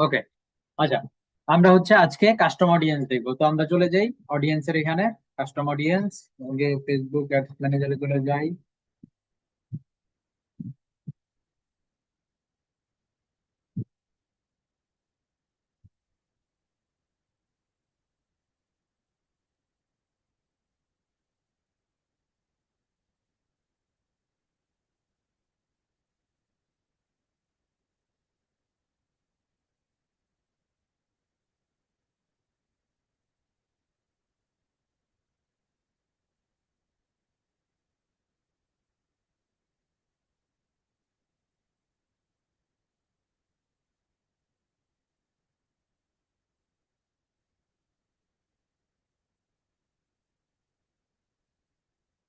ওকে। আচ্ছা, আমরা হচ্ছে আজকে কাস্টম অডিয়েন্স দেখবো। তো আমরা চলে যাই অডিয়েন্সের এখানে। কাস্টম অডিয়েন্স, আগে ফেসবুক অ্যাডস ম্যানেজারে চলে যাই।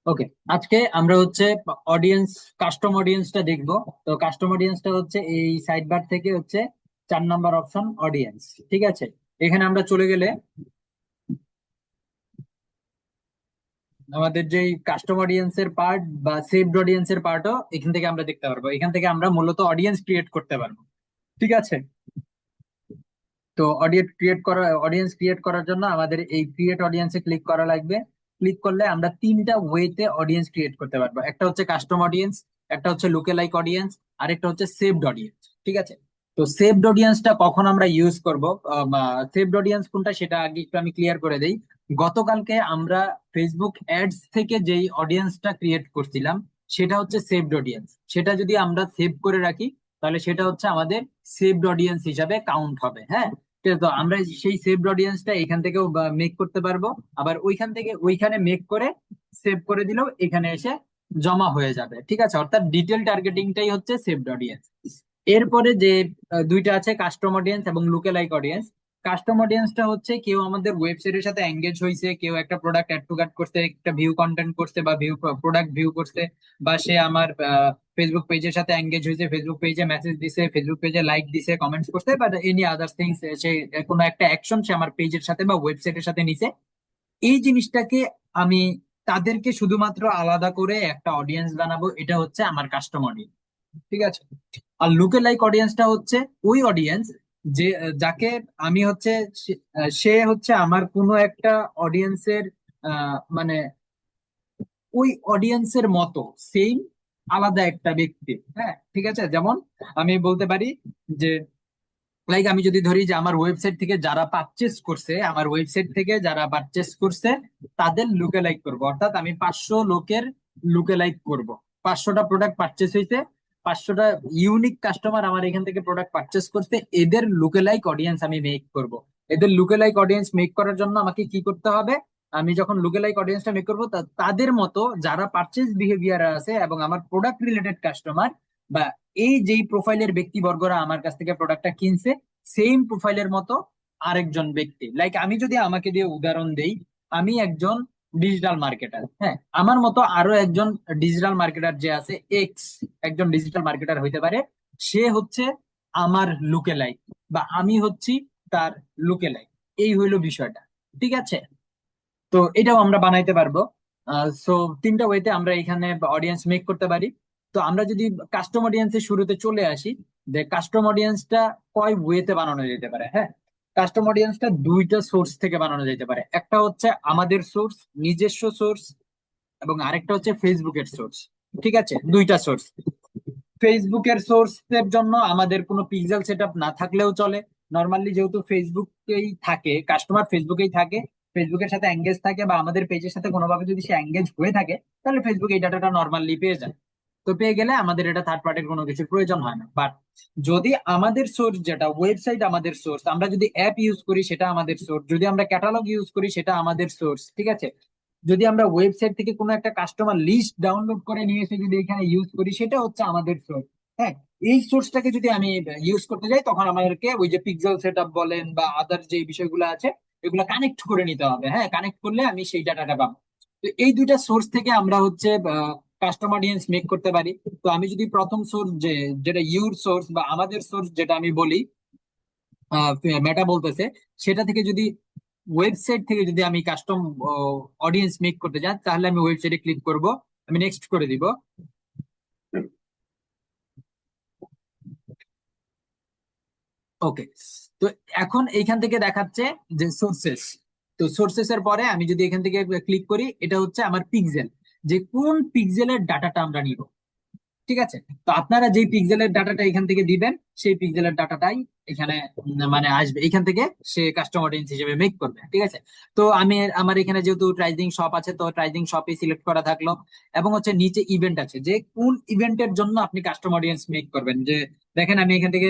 ওকে, আজকে আমরা হচ্ছে অডিয়েন্স, কাস্টম অডিয়েন্সটা দেখবো। তো কাস্টম অডিয়েন্সটা হচ্ছে এই সাইড বার থেকে হচ্ছে 4 নম্বর অপশন অডিয়েন্স। ঠিক আছে, এখানে আমরা চলে গেলে আমাদের যে কাস্টম অডিয়েন্সের পার্ট বা সেভড অডিয়েন্সের পার্টও এখান থেকে আমরা দেখতে পারবো। এখান থেকে আমরা মূলত অডিয়েন্স ক্রিয়েট করতে পারবো। ঠিক আছে, তো অডিয়েন্স ক্রিয়েট করার জন্য আমাদের এই ক্রিয়েট অডিয়েন্সে ক্লিক করা লাগবে। ক্লিক করলে আমরা 3টা ওয়েতে অডিয়েন্স ক্রিয়েট করতে পারবো। একটা হচ্ছে কাস্টম অডিয়েন্স, একটা হচ্ছে লুকে লাইক অডিয়েন্স, আর একটা হচ্ছে সেভড অডিয়েন্স। ঠিক আছে, তো সেভড অডিয়েন্সটা কখন আমরা ইউজ করব, সেভড অডিয়েন্স কোনটা সেটা আগে একটু আমি ক্লিয়ার করে দেই। গতকালকে আমরা ফেসবুক অ্যাডস থেকে যেই অডিয়েন্সটা ক্রিয়েট করছিলাম সেটা হচ্ছে সেভড অডিয়েন্স। সেটা যদি আমরা সেভ করে রাখি তাহলে সেটা হচ্ছে আমাদের সেভড অডিয়েন্স হিসাবে কাউন্ট হবে। হ্যাঁ, ঠিক আছে, তো আমরা সেই সেভড অডিয়েন্সটা এখান থেকেও মেক করতে পারবো। আবার ওইখান থেকে ওইখানে মেক করে সেভ করে দিলেও এখানে এসে জমা হয়ে যাবে। ঠিক আছে, অর্থাৎ ডিটেল টার্গেটিংটাই হচ্ছে সেভড অডিয়েন্স। এরপরে যে দুইটা আছে, কাস্টম অডিয়েন্স এবং লুকে লাইক অডিয়েন্স। কাস্টম অডিয়েন্সটা হচ্ছে কেউ আমাদের ওয়েবসাইটের সাথে এঙ্গেজ হয়েছে, কেউ একটা প্রোডাক্ট অ্যাড টু কার্ট করছে, একটা ভিউ কন্টেন্ট করছে বা প্রোডাক্ট ভিউ করছে, বা সে আমার ফেসবুক পেজের সাথে এঙ্গেজ হয়েছে, ফেসবুক পেজে মেসেজ দিছে, ফেসবুক পেজে লাইক দিছে, কমেন্টস করছে, বাট এনি আদার থিংস, সে কোনো একটা অ্যাকশন সে আমার পেজের সাথে বা ওয়েবসাইটের সাথে নিছে। এই জিনিসটাকে আমি তাদেরকে শুধুমাত্র আলাদা করে একটা অডিয়েন্স বানাবো, এটা হচ্ছে আমার কাস্টম অডিয়েন্স। ঠিক আছে, আর লুকে লাইক অডিয়েন্সটা হচ্ছে ওই অডিয়েন্স যে যাকে আমি হচ্ছে সে হচ্ছে আমার কোনো একটা অডিয়েন্সের মানে ওই অডিয়েন্সের মতো সেম আলাদা একটা ব্যক্তি। হ্যাঁ, ঠিক আছে, যেমন আমি বলতে পারি যে লাইক আমি যদি ধরি যে আমার ওয়েবসাইট থেকে যারা পারচেস করছে, আমার ওয়েবসাইট থেকে যারা পারচেস করছে তাদের লুকে লাইক করবো। অর্থাৎ আমি 500 লোকের লুকে লাইক করবো। 500টা প্রোডাক্ট পারচেস হয়েছে, 500টা ইউনিক কাস্টমার আমার এখান থেকে প্রোডাক্ট পারচেস করতে, এদের লুকে লাইক অডিয়েন্স আমি মেক করব। এদের লুকে লাইক অডিয়েন্স মেক করার জন্য আমাকে কি করতে হবে? আমি যখন লুকে লাইক অডিয়েন্সটা মেক করবো তাদের মতো যারা পারচেস বিহেভিয়ার আছে এবং আমার প্রোডাক্ট রিলেটেড কাস্টমার, বা এই যেই প্রোফাইলের ব্যক্তিবর্গরা আমার কাছ থেকে প্রোডাক্টটা কিনছে সেম প্রোফাইলের মতো আরেকজন ব্যক্তি। লাইক আমি যদি আমাকে দিয়ে উদাহরণ দেই, আমি একজন ডিজিটাল মার্কেটার। হ্যাঁ, আমার মতো আরো একজন ডিজিটাল মার্কেটার যে আছে, এক্স একজন ডিজিটাল মার্কেটার হইতে পারে। সে হচ্ছে আমার লুকে লাইক, বা আমি হচ্ছি তার লুকে লাইক। এই হইলো বিষয়টা। ঠিক আছে, তো এটাও আমরা বানাইতে পারবো। সো 3টা ওয়েতে আমরা এখানে অডিয়েন্স মেক করতে পারি। তো আমরা যদি কাস্টম অডিয়েন্সের শুরুতে চলে আসি, যে কাস্টম অডিয়েন্সটা কয় ওয়েতে বানানো যেতে পারে। হ্যাঁ, কাস্টম অডিয়েন্সটা 2টা সোর্স থেকে বানানো যেতে পারে। একটা হচ্ছে আমাদের সোর্স, নিজস্ব সোর্স, এবং আরেকটা হচ্ছে ফেসবুকের সোর্স। ঠিক আছে, 2টা সোর্স। ফেসবুকের সোর্সের জন্য আমাদের কোনো পিক্সেল সেটআপ না থাকলেও চলে। নর্মালি যেহেতু ফেসবুকেই থাকে, কাস্টমার ফেসবুকেই থাকে, ফেসবুকের সাথে এঙ্গেজ থাকে, বা আমাদের পেজের সাথে কোনোভাবে যদি সে এঙ্গেজ হয়ে থাকে, তাহলে ফেসবুক এই ডাটাটা নর্মালি পেয়ে যায়। তো পেয়ে গেলে আমাদের এটা থার্ড পার্টির কোনো কিছু প্রয়োজন হয় না। বাট যদি আমাদের সোর্স, যেটা ওয়েবসাইট আমাদের সোর্স, আমরা যদি অ্যাপ ইউজ করি সেটা আমাদের সোর্স, যদি আমরা ক্যাটালগ ইউজ করি সেটা আমাদের সোর্স। ঠিক আছে, যদি আমরা ওয়েবসাইট থেকে কোনো একটা কাস্টমার লিস্ট ডাউনলোড করে নিয়ে এসে যদি এখানে ইউজ করি সেটা হচ্ছে আমাদের সোর্স। হ্যাঁ, এই সোর্সটাকে যদি আমি ইউজ করতে যাই তখন আমাদেরকে ওই যে পিক্সেল সেটআপ বলেন বা আদার যে বিষয়গুলো আছে এগুলো কানেক্ট করে নিতে হবে। হ্যাঁ, কানেক্ট করলে আমি সেই ডাটাটা পাবো। তো এই 2টা সোর্স থেকে আমরা হচ্ছে কাস্টম অডিয়েন্স মেক করতে পারি। তো আমি যদি প্রথম সোর্স, যেটা ইউর সোর্স বা আমাদের সোর্স যেটা আমি বলি, মেটা বলতেছে, সেটা থেকে যদি ওয়েবসাইট থেকে যদি আমি কাস্টম অডিয়েন্স মেক করতে চাই তাহলে আমি ওয়েবসাইটে ক্লিক করব, আমি নেক্সট করে দিব। ওকে। তো এখন এইখান থেকে দেখাচ্ছে যে সোর্সেস। তো সোর্সেস এর পরে আমি যদি এখান থেকে ক্লিক করি, এটা হচ্ছে আমার পিক্সেল, যে কোন পিক্সেলের ডাটাটা আমরা নিব। ঠিক আছে। তো আপনারা যেই পিক্সেলের ডাটাটা এখান থেকে দিবেন, সেই পিক্সেলের ডাটাটাই এখানে মানে আসবে এখান থেকে, সে কাস্টম অডিয়েন্স হিসেবে মেক করবে। ঠিক আছে। তো আমি আমার এখানে যেহেতু ট্রাইজিং শপ আছে, তো ট্রাইজিং শপে সিলেক্ট করা থাকলো। এবং হচ্ছে নিচে ইভেন্ট আছে, যে কোন ইভেন্টের জন্য আপনি কাস্টম অডিয়েন্স মেক করবেন। যে দেখেন আমি এখান থেকে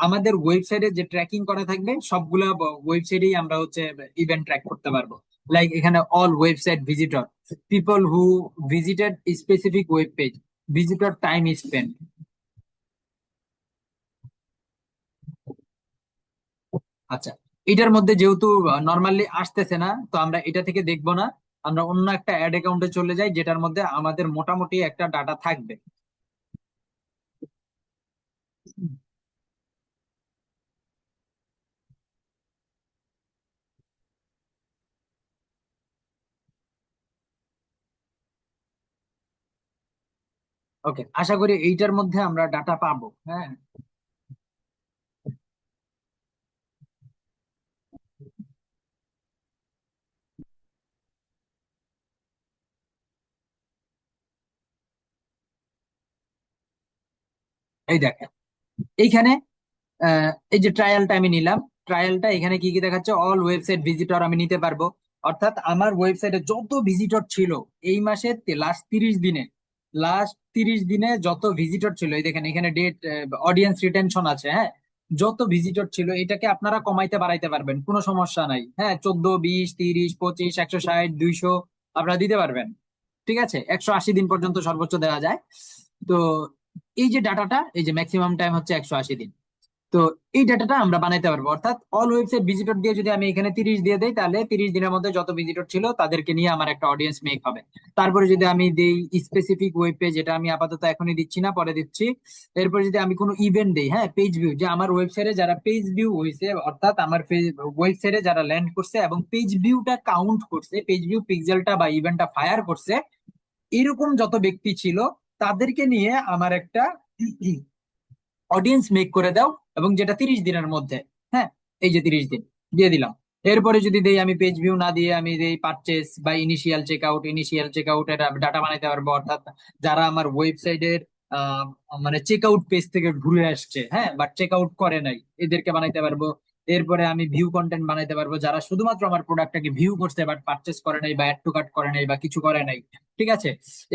আমাদের ওয়েবসাইটে যে ট্র্যাকিং করা থাকবে সবগুলো ওয়েবসাইটেই আমরা হচ্ছে ইভেন্ট ট্র্যাক করতে পারবো। লাইক এখানে all website visitor, people who visited specific web page, visitor time spend. আচ্ছা, এটার মধ্যে যেহেতু নর্মালি আসতেছে না, তো আমরা এটা থেকে দেখবো না। আমরা অন্য একটা অ্যাড অ্যাকাউন্টে চলে যাই, যেটার মধ্যে আমাদের মোটামুটি একটা ডাটা থাকবে। ওকে, আশা করি এইটার মধ্যে আমরা ডাটা পাবো। হ্যাঁ, এই দেখেন এইখানে এই যে ট্রায়ালটা আমি নিলাম, ট্রায়ালটা এখানে কি কি দেখাচ্ছে, অল ওয়েবসাইট ভিজিটর আমি নিতে পারবো। অর্থাৎ আমার ওয়েবসাইটে যত ভিজিটর ছিল এই মাসে, লাস্ট 30 দিনে যত ভিজিটর ছিল, এই দেখেন এখানে ডেট, অডিয়েন্স রিটেনশন আছে। হ্যাঁ, যত ভিজিটর ছিল এটাকে আপনারা কমাইতে বাড়াইতে পারবেন, কোনো সমস্যা নাই। হ্যাঁ, 14, 20, 30, 25, 160, 200 আপনারা দিতে পারবেন। ঠিক আছে, 180 দিন পর্যন্ত সর্বোচ্চ দেওয়া যায়। তো এই যে ডাটাটা, এই যে ম্যাক্সিমাম টাইম হচ্ছে 180 দিন। তো এই ডাটাটা আমরা বানাইতে পারবো। অর্থাৎ অল ওয়েবসাইট ভিজিটর দিয়ে যদি আমি এখানে 30 দিয়ে দেই, তাহলে 30 দিনের মধ্যে যত ভিজিটর ছিল তাদেরকে নিয়ে আমার একটা অডিয়েন্স মেক হবে। তারপরে যদি আমি দেই স্পেসিফিক ওয়েব পেজ, যেটা আমি আপাতত এখনই দিচ্ছি না, পরে দিচ্ছি। এরপর যদি আমি কোনো ইভেন্ট দেই, হ্যাঁ, পেজ ভিউ, যে আমার ওয়েবসাইটে যারা পেজ ভিউ হয়েছে, অর্থাৎ আমার ওয়েবসাইটে যারা ল্যান্ড করছে এবং পেজ ভিউটা কাউন্ট করছে, পেজ ভিউ পিক্সেলটা বা ইভেন্টটা ফায়ার করছে, এরকম যত ব্যক্তি ছিল তাদেরকে নিয়ে আমার একটা অডিয়েন্স মেক করে দাও, এবং যেটা 30 দিনের মধ্যে। হ্যাঁ, এই যে 30 দিন দিয়ে দিলাম। এরপরে যদি দেই, আমি পেজ ভিউ না দিয়ে আমি দেই পারচেস বা ইনিশিয়াল চেক আউট এর ডাটা বানাইতে পারবো। অর্থাৎ যারা আমার ওয়েবসাইটের আহ মানে চেক আউট পেজ থেকে ঘুরে আসছে, হ্যাঁ, বাট চেক আউট করে নাই, এদেরকে বানাইতে পারবো। এরপরে আমি ভিউ কন্টেন্ট বানাইতে পারবো, যারা শুধুমাত্র আমার প্রোডাক্টটাকে ভিউ করছে বাট পারচেস করে নাই বা অ্যাড টু কার্ট করে নাই বা কিছু করে নাই। ঠিক আছে।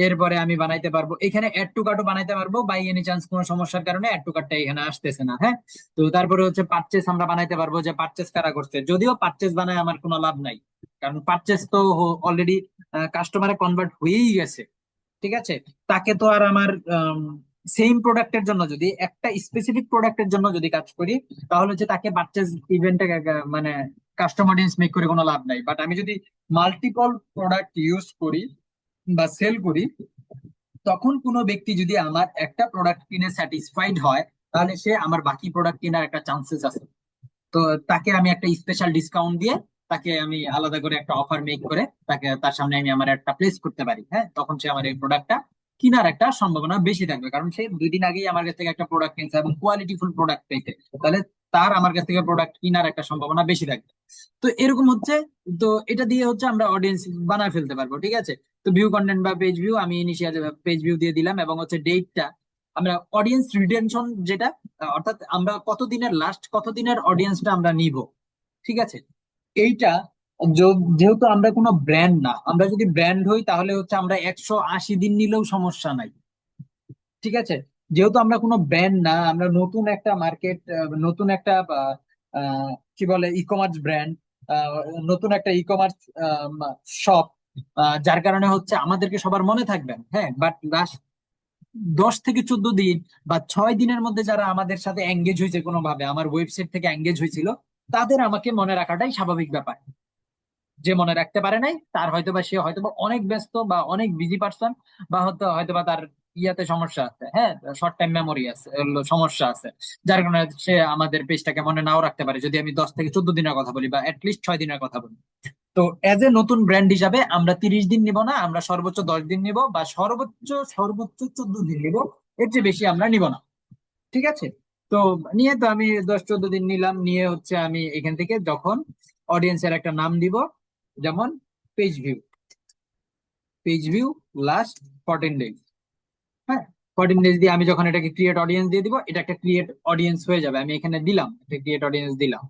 এরপরে আমি বানাইতে পারবো এখানে অ্যাড টু কার্টও বানাইতে পারবো, বাই এনি চান্স কোনো সমস্যার কারণে অ্যাড টু কার্টটা এখানে আসতেছে না। হ্যাঁ। তো তারপরে হচ্ছে পারচেস আমরা বানাইতে পারবো, যে পারচেস কারা করছে, যদিও পারচেস বানায় আমার কোনো লাভ নাই, কারণ পারচেস তো অলরেডি কাস্টমারে কনভার্ট হয়েই গেছে। ঠিক আছে। তাকে তো আর আমার সেম প্রোডাক্টের জন্য, যদি একটা স্পেসিফিক প্রোডাক্টের জন্য যদি কাজ করি, তাহলে হচ্ছে তাকে পারচেজ ইভেন্টে মানে কাস্টম অডিয়েন্স মেক করে কোনো লাভ নাই। বাট আমি যদি মাল্টিপল প্রোডাক্ট ইউজ করি বা সেল করি, তখন কোনো ব্যক্তি যদি আমার একটা প্রোডাক্ট কিনে স্যাটিসফাইড হয়, তাহলে সে আমার বাকি প্রোডাক্ট কেনার একটা চান্সেস আছে। তো তাকে আমি একটা স্পেশাল ডিসকাউন্ট দিয়ে, তাকে আমি আলাদা করে একটা অফার মেক করে তাকে, তার সামনে আমি আমার একটা প্লেস করতে পারি। হ্যাঁ, তখন সে আমার এই প্রোডাক্টটা কেনার একটা সম্ভাবনা বেশি থাকবে, কারণ সে 2 দিন আগেই আমার কাছ থেকে একটা প্রোডাক্ট কিনছে এবং কোয়ালিটিফুল প্রোডাক্ট পেয়েছে। তাহলে তার আমার কাছ থেকে প্রোডাক্ট কেনার একটা সম্ভাবনা বেশি থাকবে। তো এরকম হচ্ছে। তো এটা দিয়ে হচ্ছে আমরা অডিয়েন্স বানায় ফেলতে পারবো। ঠিক আছে। তো ভিউ কন্টেন্ট বা পেজ ভিউ, আমি ইনিশিয়াল পেজ ভিউ দিয়ে দিলাম, এবং হচ্ছে ডেটটা আমরা অডিয়েন্স রিটেনশন, যেটা অর্থাৎ আমরা কতদিনের অডিয়েন্সটা আমরা নিব। ঠিক আছে। এইটা যেহেতু আমরা কোনো ব্র্যান্ড না, আমরা যদি ব্র্যান্ড হই তাহলে হচ্ছে আমরা 180 দিন নিলেও সমস্যা নাই। ঠিক আছে। যেহেতু আমরা কোনো ব্র্যান্ড না, আমরা নতুন একটা মার্কেট, নতুন একটা কি বলে ই কমার্স ব্র্যান্ড, নতুন একটা ই কমার্স শপ, যার কারণে হচ্ছে আমাদেরকে সবার মনে থাকবেন। হ্যাঁ, বাট লাস্ট 10 থেকে 14 দিন বা 6 দিনের মধ্যে যারা আমাদের সাথে এঙ্গেজ হয়েছে, কোনোভাবে আমার ওয়েবসাইট থেকে এঙ্গেজ হয়েছিল, তাদের আমাকে মনে রাখাটাই স্বাভাবিক ব্যাপার। যে মনে রাখতে পারে নাই, তার হয়তোবা সে হয়তোবা অনেক ব্যস্ত বা অনেক বিজি পার্সন, বা হয়তোবা তার ইয়াতে সমস্যা আছে। হ্যাঁ, শর্ট টাইম মেমোরি আছে, সমস্যা আছে, যার কারণে সে আমাদের পেজটাকে মনে নাও রাখতে পারে, যদি আমি 10 থেকে 14 দিনের কথা বলি বা অ্যাটলিস্ট 6 দিনের কথা বলি। তো এজ এ নতুন ব্র্যান্ড হিসাবে আমরা 30 দিন নিব না, আমরা সর্বোচ্চ 10 দিন নিব, বা সর্বোচ্চ সর্বোচ্চ 14 দিন নিব। এর চেয়ে বেশি আমরা নিব না। ঠিক আছে। তো নিয়ে তো আমি 10-14 দিন নিলাম, নিয়ে হচ্ছে আমি এখান থেকে যখন অডিয়েন্সের একটা নাম দিব, যেমন page view, page view last 14 days. হ্যাঁ, 14 ডেজ দিয়ে আমি যখন এটাকে ক্রিয়েট অডিয়েন্স দিয়ে দিব, এটা একটা ক্রিয়েট অডিয়েন্স হয়ে যাবে। আমি এখানে দিলাম একটা ক্রিয়েট অডিয়েন্স দিলাম,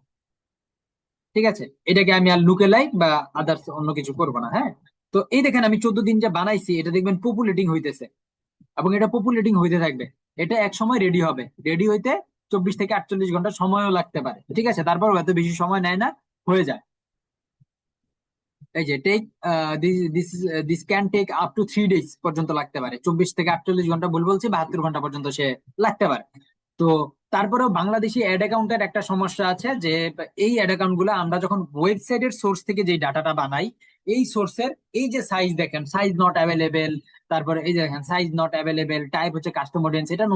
ঠিক আছে। এটাকে আমি আর লুকে লাইক বা আদার্স অন্য কিছু করবো না। হ্যাঁ, তো এই দেখেন আমি 14 দিন যে বানাইছি, এটা দেখবেন পপুলেটিং হইতেছে এবং এটা পপুলেটিং হইতে থাকবে। এটা এক সময় রেডি হবে, রেডি হইতে 24 থেকে 48 ঘন্টা সময়ও লাগতে পারে, ঠিক আছে। তারপর এত বেশি সময় নেয় না, হয়ে যায়। এই যে take this this can take up to 3 days পর্যন্ত লাগতে পারে, 24 থেকে 48 ঘন্টা ভুল বলছি, 72 ঘন্টা পর্যন্ত সে লাগতে পারে। তো তারপরেও বাংলাদেশি অ্যাড অ্যাকাউন্টের একটা সমস্যা আছে যে এই অ্যাড অ্যাকাউন্ট গুলো আমরা যখন ওয়েবসাইটের সোর্স থেকে যে ডাটাটা বানাই, এই সোর্সের এই যে সাইজ দেখেন, সাইজ নট অ্যাভেলেবেল, তারপরে এই যে দেখেন সাইজ নট অ্যাভেলেবেল, টাইপ হচ্ছে কাস্টম অডিয়েন্স, এটা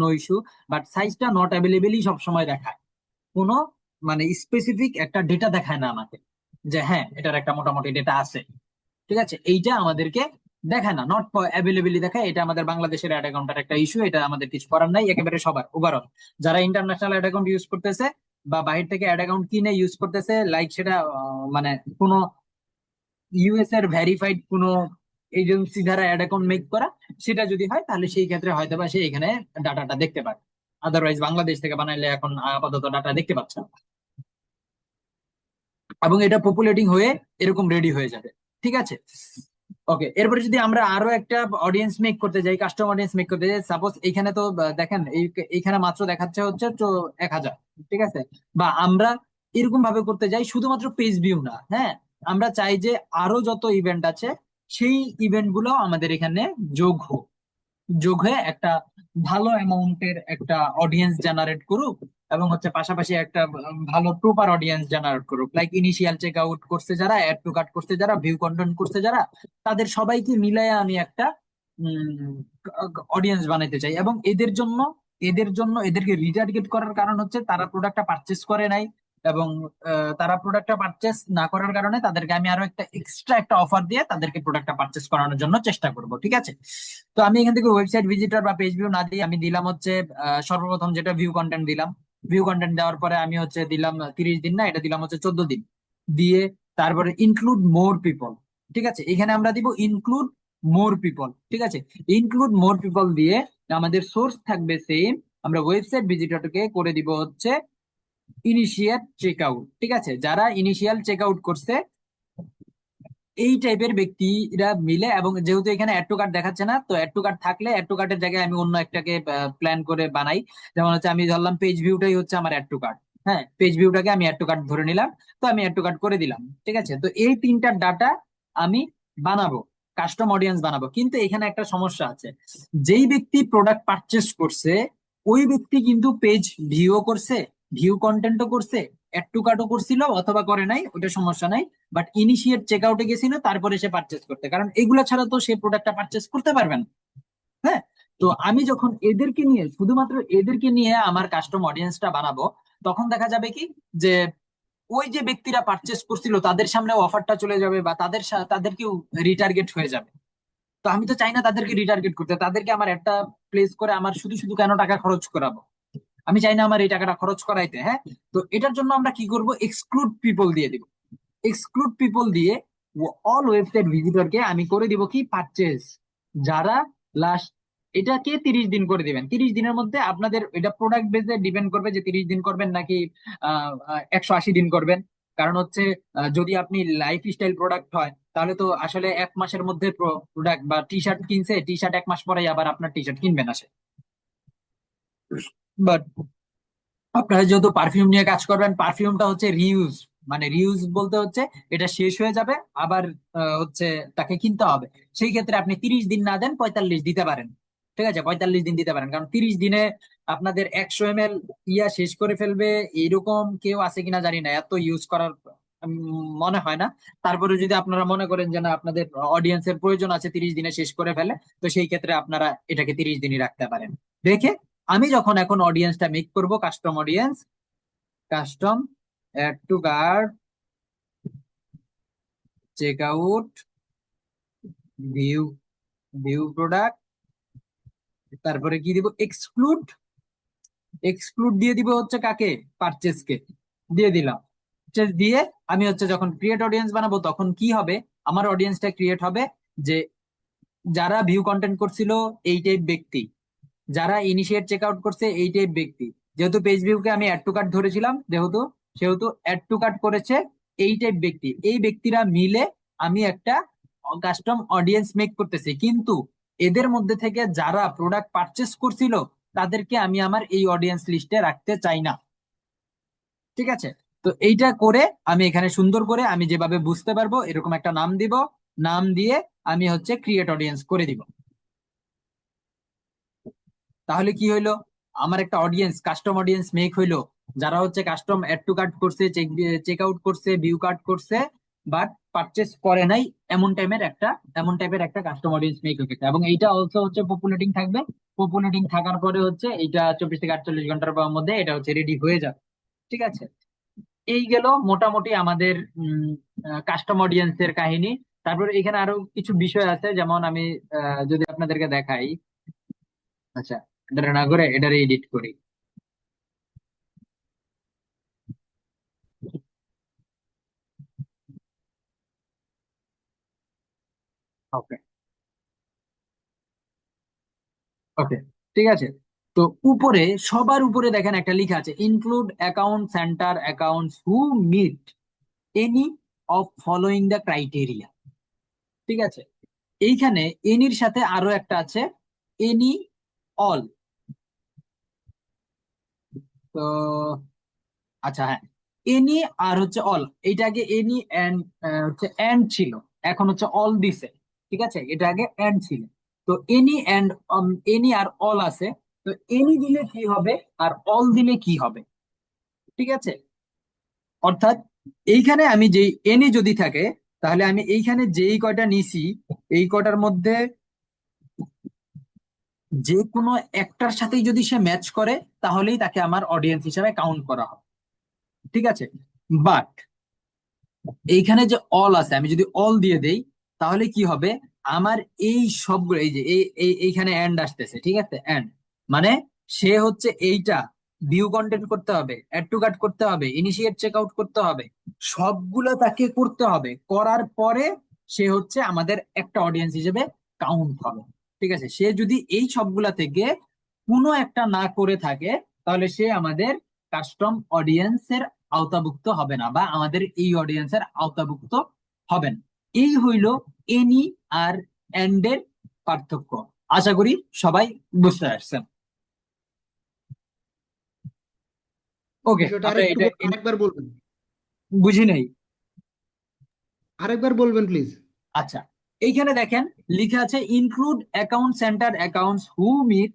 নো ইস্যু, বাট সাইজটা নট অ্যাভেলেবেলই সবসময় দেখায়। কোনো মানে স্পেসিফিক একটা ডেটা দেখায় না আমাকে যে হ্যাঁ এটার একটা মোটামুটি ডেটা আছে, ঠিক আছে। এইটা আমাদেরকে দেখায় না, নট অ্যাভেলেবেলি দেখায়। এটা আমাদের বাংলাদেশের অ্যাড অ্যাকাউন্টের একটা ইস্যু, এটা আমাদের কিছু করার নাই, একেবারে সবার ওভারঅল যারা ইন্টারন্যাশনাল অ্যাড অ্যাকাউন্ট ইউজ করতেছে বা বাইরে থেকে অ্যাড অ্যাকাউন্ট কিনে ইউজ করতেছে, লাইক সেটা মানে কোনো ইউএস এর ভেরিফাইড কোনো এজেন্সি দ্বারা অ্যাড অ্যাকাউন্ট মেক করা, সেটা যদি হয় তাহলে সেই ক্ষেত্রে হয়তো বা সে এখানে ডাটাটা দেখতে পারে। আদারওয়াইজ বাংলাদেশ থেকে বানাইলে এখন আপাতত ডাটা দেখতে পাচ্ছে না। এবং এটা পপুলেটিং হয়ে এরকম রেডি হয়ে যাবে, ঠিক আছে। ওকে, এরপরে যদি আমরা আরো একটা অডিয়েন্স মেক করতে যাই, কাস্টম অডিয়েন্স মেক করতে যাই, সাপোজ এখানে তো দেখেন এইখানে মাত্র দেখাচ্ছে হচ্ছে তো 1,000, ঠিক আছে। বা আমরা এরকম ভাবে করতে যাই, শুধুমাত্র পেজ ভিউ না, হ্যাঁ, আমরা চাই যে আরো যত ইভেন্ট আছে সেই ইভেন্ট গুলো আমাদের এখানে যোগ হোক, যোগ হয়ে একটা ভালো অ্যামাউন্টের একটা অডিয়েন্স জেনারেট করুক, এবং হচ্ছে পাশাপাশি একটা ভালো প্রপার অডিয়েন্স জেনারেট করুক। লাইক ইনিশিয়াল চেক আউট করছে যারা, অ্যাড টু কার্ট করছে যারা, ভিউ কন্টেন্ট করছে যারা, তাদের সবাইকে মিলাই আমি একটা অডিয়েন্স বানাইতে চাই। এবং এদের জন্য এদেরকে রিটার্গেট করার কারণ হচ্ছে তারা প্রোডাক্টটা পারচেস করে নাই, এবং তারা প্রোডাক্টটা পারচেস না করার কারণে তাদেরকে আমি আরো একটা এক্সট্রা একটা অফার দিয়ে তাদেরকে প্রোডাক্টটা পারচেস করানোর জন্য চেষ্টা করব, ঠিক আছে। তো আমি এখান থেকে ওয়েবসাইট ভিজিটর বা পেজ ভিউ না দিয়ে আমি দিলাম হচ্ছে সর্বপ্রথম যেটা ভিউ কন্টেন্ট দিলাম। ভিউ কন্টেন্ট দেওয়ার পরে আমি হচ্ছে দিলাম 30 দিন, না এটা দিলাম হচ্ছে 14 দিন দিয়ে, তারপরে ইনক্লুড মোর পিপল, ঠিক আছে। এখানে আমরা দিব ইনক্লুড মোর পিপল, ঠিক আছে। ইনক্লুড মোর পিপল দিয়ে আমাদের সোর্স থাকবে সেম, আমরা ওয়েবসাইট ভিজিটরকে করে দিব হচ্ছে ইনিশিয়াল চেক আউট, ঠিক আছে। যারা ইনিশিয়াল চেক আউট করছে এই টাইপের ব্যক্তিরা মিলে, এবং যেহেতু এখানে অ্যাড টু কার্ট দেখাচ্ছে না, তো অ্যাড টু কার্ট থাকলে অ্যাড টু কার্টের জায়গায় আমি অন্য একটাকে প্ল্যান করে বানাই। যেমন হচ্ছে আমি ধরলাম পেজ ভিউটাই হচ্ছে আমার অ্যাড টু কার্ট, হ্যাঁ, পেজ ভিউটাকে আমি অ্যাড টু কার্ট ধরে নিলাম, তো আমি অ্যাড টু কার্ট করে দিলাম, ঠিক আছে। তো এই তিনটার ডাটা আমি বানাবো, কাস্টম অডিয়েন্স বানাবো। কিন্তু এখানে একটা সমস্যা আছে, যেই ব্যক্তি প্রোডাক্ট পারচেস করছে ওই ব্যক্তি কিন্তু পেজ ভিউও করছে, ভিউ কন্টেন্টও করছে, অ্যাড টু কার্টও করছিল অথবা করে নাই, ওটা সমস্যা নাই। বাট ইনিশিয়েট চেক আউটে গেছিল তারপরে সে পারচেস করতে, কারণ এগুলা ছাড়া তো সে প্রোডাক্টটা পারচেস করতে পারবে না। হ্যাঁ, তো আমি যখন এদেরকে নিয়ে, শুধুমাত্র এদেরকে নিয়ে আমার কাস্টম অডিয়েন্সটা বানাবো, তখন দেখা যাবে কি যে ওই যে ব্যক্তিরা পারচেস করছিল তাদের সামনে অফারটা চলে যাবে, বা তাদেরকেও রিটার্গেট হয়ে যাবে। তো আমি তো চাই না তাদেরকে রিটার্গেট করতে, তাদেরকে আমার একটা প্লেস করে আমার শুধু শুধু কেন টাকা খরচ করাবো, আমি চাই না আমার এই টাকাটা খরচ করাইতে। হ্যাঁ, তো এটার জন্য আমরা কি করব, এক্সক্লুড পিপল দিয়ে দিব। এক্সক্লুড পিপল দিয়ে অল ওয়েবসাইট ভিজিটরকে আমি করে দিব কি পারচেজ, যারা লাস্ট, এটাকে 30 দিন করে দিবেন। 30 দিনের মধ্যে আপনাদের এটা প্রোডাক্ট বেসে ডিপেন্ড করবে যে 30 দিন করবেন নাকি 180 দিন করবেন। কারণ হচ্ছে যদি আপনি লাইফ স্টাইল প্রোডাক্ট হয় তাহলে তো আসলে 1 মাসের মধ্যে প্রোডাক্ট বা টি শার্ট কিনছে, টি শার্ট 1 মাস পরেই আবার আপনার টি শার্ট কিনবেন আসে। বাট আপনারা যেহেতু পারফিউম নিয়ে কাজ করবেন, পারফিউমটা হচ্ছে রিউজ, মানে রিউজ বলতে হচ্ছে এটা শেষ হয়ে যাবে আবার হচ্ছে তাকে কিনতে হবে। সেই ক্ষেত্রে আপনি 30 দিন না দেন 45 দিতে পারেন, ঠিক আছে, 45 দিন দিতে পারেন। কারণ 30 দিনে আপনাদের 100 ml ইয়া শেষ করে ফেলবে এরকম কেউ আছে কিনা জানি না, এত ইউজ করার মনে হয় না। তারপরে যদি আপনারা মনে করেন যে না আপনাদের অডিয়েন্সের প্রয়োজন আছে 30 দিনে শেষ করে ফেলে, তো সেই ক্ষেত্রে আপনারা এটাকে 30 দিনই রাখতে পারেন। দেখে আমি যখন এখন অডিয়েন্সটা মেক করব, custom audience, custom add to cart, check out, view, view product, তারপরে কি দিব, এক্সক্লুড, এক্সক্লুড দিয়ে দিব হচ্ছে কাকে, পারচেস কে দিয়ে দিলাম। Purchase দিয়ে আমি হচ্ছে যখন ক্রিয়েট অডিয়েন্স বানাবো তখন কি হবে, আমার অডিয়েন্সটা ক্রিয়েট হবে যে যারা ভিউ কন্টেন্ট করছিল এই টাইপ ব্যক্তি, যারা ইনিশিয়েট চেক আউট করছে এই টাইপ ব্যক্তি। যেহেতু পেজ ভিউকে আমি অ্যাড টু কার্ট ধরেছিলাম, যেহেতু সেহেতু অ্যাড টু কার্ট করেছে এই টাইপ ব্যক্তি, এই ব্যক্তিরা মিলে আমি একটা কাস্টম অডিয়েন্স মেক করতেছি। কিন্তু এদের মধ্যে থেকে যারা প্রোডাক্ট পারচেস করছিল তাদেরকে আমি আমার এই অডিয়েন্স লিস্টে রাখতে চাই না। ঠিক আছে, তো এইটা করে আমি এখানে সুন্দর করে আমি যেভাবে বুঝতে পারবো এরকম একটা নাম দিব, নাম দিয়ে আমি হচ্ছে ক্রিয়েট অডিয়েন্স করে দিব। তাহলে কি হইলো, আমার একটা অডিয়েন্স কাস্টম অডিয়েন্স মেক হইলো, যারা হচ্ছে কাস্টম অ্যাড টু কার্ট করছে, চেক আউট করছে, ভিউ কার্ট করছে, বাট পারচেস করে নাই, এমন টাইপের একটা কাস্টম অডিয়েন্স মেক হয়ে গেছে। এবং এইটা অলসো হচ্ছে পপুলেটিং থাকবে। পপুলেটিং থাকার পরে হচ্ছে এইটা 24 থেকে 48 ঘন্টার মধ্যে এটা হচ্ছে রেডি হয়ে যাবে। ঠিক আছে, এই গেল মোটামুটি আমাদের কাস্টম অডিয়েন্সের কাহিনী। তারপর এখানে আরো কিছু বিষয় আছে, যেমন আমি যদি আপনাদেরকে দেখাই। আচ্ছা, এটা না করে এটারে এডিট করি। ওকে, ওকে, ঠিক আছে। তো উপরে, সবার উপরে দেখেন একটা লেখা আছে, include account center accounts who meet any of following the criteria. ঠিক আছে, এইখানে এনির সাথে আরো একটা আছে, এনি অল। তো আচ্ছা, হ্যাঁ, এনি আর হচ্ছে অল, এইটা আগে এনি এন্ড হচ্ছে এন্ড ছিল, এখন হচ্ছে অল দিছে। ঠিক আছে, এটা আগে এন্ড ছিল। তো এনি এন্ড, এনি আর অল আছে। তো এনি দিলে কি হবে আর অল দিলে কি হবে? ঠিক আছে, অর্থাৎ এইখানে আমি যেই এনি যদি থাকে, তাহলে আমি এইখানে যেই কয়টা নিছি এই কয়টার মধ্যে যে কোনো একটার সাথেই যদি সে ম্যাচ করে তাহলেই তাকে আমার অডিয়েন্স হিসেবে কাউন্ট করা হবে। ঠিক আছে, বাট এইখানে যে অল আছে, আমি যদি অল দিয়ে দেই তাহলে কি হবে, আমার এই সবগুলো, এই যে এইখানে এন্ড আসতেছে। ঠিক আছে, এন্ড মানে সে হচ্ছে এইটা ভিউ কন্টেন্ট করতে হবে, অ্যাড টু কার্ট করতে হবে, ইনিশিয়েট চেক আউট করতে হবে, সবগুলো তাকে করতে হবে। করার পরে সে হচ্ছে আমাদের একটা অডিয়েন্স হিসেবে কাউন্ট হবে। ঠিক আছে, সে যদি এই সবগুলা থেকে কোনো একটা না করে থাকে তাহলে সে আমাদের কাস্টম অডিয়েন্সের আওতাভুক্ত হবে না, বা আমাদের এই অডিয়েন্সের আওতাভুক্ত হবেন। এই হইল এনি আর এন্ড এর পার্থক্য। আশা করি সবাই বুঝতে পারছেন। ওকে, বিষয়টা আমরা আরেকটু এটা আরেকবার বলবেন? বুঝি নাই। আরেকবার বলবেন প্লিজ। আচ্ছা, এইখানে দেখেন লিখা আছে, include account center accounts who meet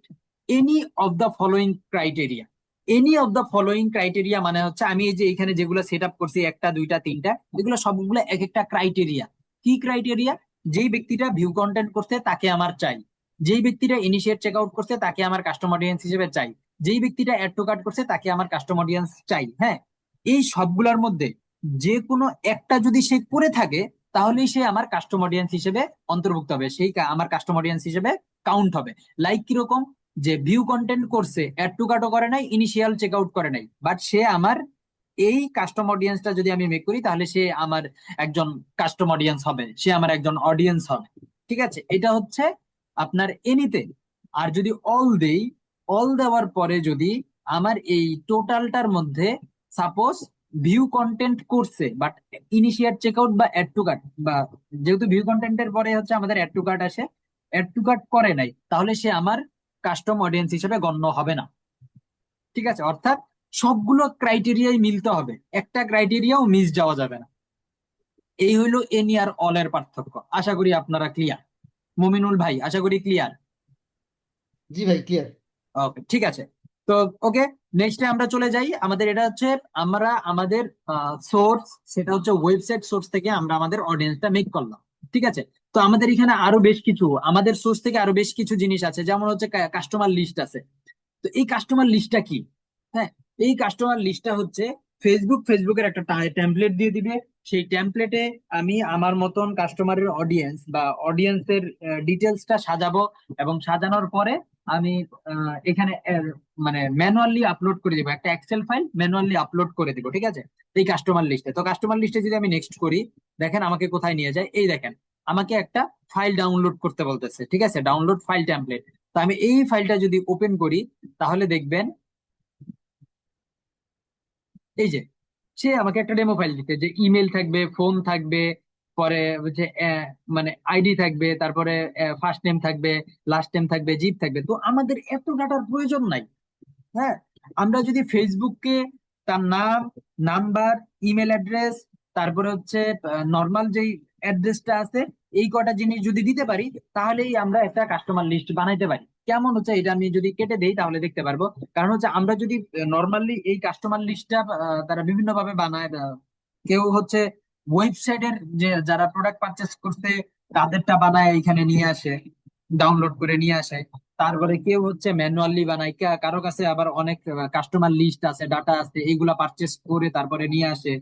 any of the following criteria. Any of the following criteria মানে হচ্ছে আমি এই যে এখানে যেগুলো সেট আপ করছি, একটা দুইটা তিনটা, এগুলো সবগুলো এক একটা ক্রাইটেরিয়া। কি ক্রাইটেরিয়া? যেই ব্যক্তিটা ভিউ কন্টেন্ট করছে তাকে আমার চাই, যেই ব্যক্তিটা ইনিশিয়েট চেক আউট করছে তাকে আমার কাস্টম অডিয়েন্স হিসেবে চাই, যেই ব্যক্তিটা অ্যাড টু কার্ট করছে তাকে আমার কাস্টম অডিয়েন্স চাই। হ্যাঁ, এই সবগুলোর মধ্যে যে কোনো একটা যদি সে করে থাকে তাহলেই সে আমার কাস্টম অডিয়েন্স হিসেবে অন্তর্ভুক্ত হবে, সেই আমার কাস্টম অডিয়েন্স হিসেবে কাউন্ট হবে। লাইক কিরকম, যে ভিউ কন্টেন্ট করছে, অ্যাড টু কার্টও করে নাই, ইনিশিয়াল চেক আউট করে নাই, বাট সে আমার এই কাস্টম অডিয়েন্সটা যদি আমি মেক করি তাহলে সে আমার একজন কাস্টম অডিয়েন্স হবে, সে আমার একজন অডিয়েন্স হবে। ঠিক আছে, এটা হচ্ছে আপনার এনিতে। আর যদি অল দেই, অল দেওয়ার পরে যদি আমার এই টোটালটার মধ্যে সাপোজ ভিউ কন্টেন্ট করছে বাট ইনিশিয়েট চেকআউট বা অ্যাড টু কার্ট, বা যেহেতু ভিউ কন্টেন্টের পরে হচ্ছে আমাদের অ্যাড টু কার্ট আসে, অ্যাড টু কার্ট করে নাই, তাহলে সে আমার কাস্টম অডিয়েন্স হিসেবে গণ্য হবে না। ঠিক আছে, অর্থাৎ সবগুলো ক্রাইটেরিয়াই মিলতে হবে, একটা ক্রাইটেরিয়াও মিস যাওয়া যাবে না। এই হইলো এনি আর অল এর পার্থক্য। আশা করি আপনারা ক্লিয়ার। মুমিনুল ভাই, আশা করি ক্লিয়ার। জি ভাই, ক্লিয়ার। ওকে, ঠিক আছে। তো ওকে, নেক্সটে আমরা চলে যাই। আমাদের এটা হচ্ছে, আমরা আমাদের সোর্স, সেটা হচ্ছে ওয়েবসাইট সোর্স থেকে আমরা আমাদের অডিয়েন্সটা মেক করলাম। ঠিক আছে, তো আমাদের এখানে আরো বেশ কিছু, আমাদের সোর্স থেকে আরো বেশ কিছু জিনিস আছে, যেমন হচ্ছে কাস্টমার লিস্ট আছে। তো এই কাস্টমার লিস্টটা কি? হ্যাঁ, এই কাস্টমার লিস্টটা হচ্ছে ফেসবুকের একটা টেমপ্লেট দিয়ে দিবে। সেই টেমপ্লেটে আমি আমার মতন কাস্টমারের অডিয়েন্স বা অডিয়েন্সের ডিটেলসটা সাজাবো, এবং সাজানোর পরে আমি এখানে মানে ম্যানুয়ালি আপলোড করে দিব, একটা এক্সেল ফাইল ম্যানুয়ালি আপলোড করে দিব, ঠিক আছে। এই কাস্টমার লিস্টে, তো কাস্টমার লিস্টে যদি আমি নেক্সট করি, দেখেন আমাকে কোথায় নিয়ে যায়, এই দেখেন আমাকে একটা ফাইল ডাউনলোড করতে বলতেছে, ঠিক আছে, ডাউনলোড ফাইল টেমপ্লেট। তো আমি এই ফাইলটা যদি ওপেন করি, তাহলে দেখবেন এই যে সে আমাকে একটা ডেমো ফাইল দিতে, যে ইমেল থাকবে, ফোন থাকবে, পরে হচ্ছে মানে আইডি থাকবে, তারপরে ফার্স্ট নেম থাকবে, লাস্ট নেম থাকবে, জিপ থাকবে। তো আমাদের এত ডাটার প্রয়োজন নাই। হ্যাঁ, আমরা যদি ফেসবুককে তার নাম, নাম্বার, ইমেল অ্যাড্রেস, তারপরে হচ্ছে নর্মাল যেই অ্যাড্রেসটা আছে, এই কটা জিনিস যদি দিতে পারি, তাহলেই আমরা একটা কাস্টমার লিস্ট বানাইতে পারি। কেমন হচ্ছে এটা আমি যদি কেটে দেই তাহলে দেখতে পারবো। কারণ হচ্ছে আমরা যদি নর্মালি এই কাস্টমার লিস্টটা তারা বিভিন্ন ভাবে বানায়, কেউ হচ্ছে ওয়েবসাইটের যে যারা প্রোডাক্ট পারচেস করতে তাদেরটা বানায় এখানে নিয়ে আসে, ডাউনলোড করে নিয়ে আসে। তারপরে কেউ হচ্ছে ম্যানুয়ালি বানায়, কারো কাছে আবার অনেক কাস্টমার লিস্ট আছে, ডাটা আছে, এইগুলা পারচেস করে তারপরে নিয়ে আসে।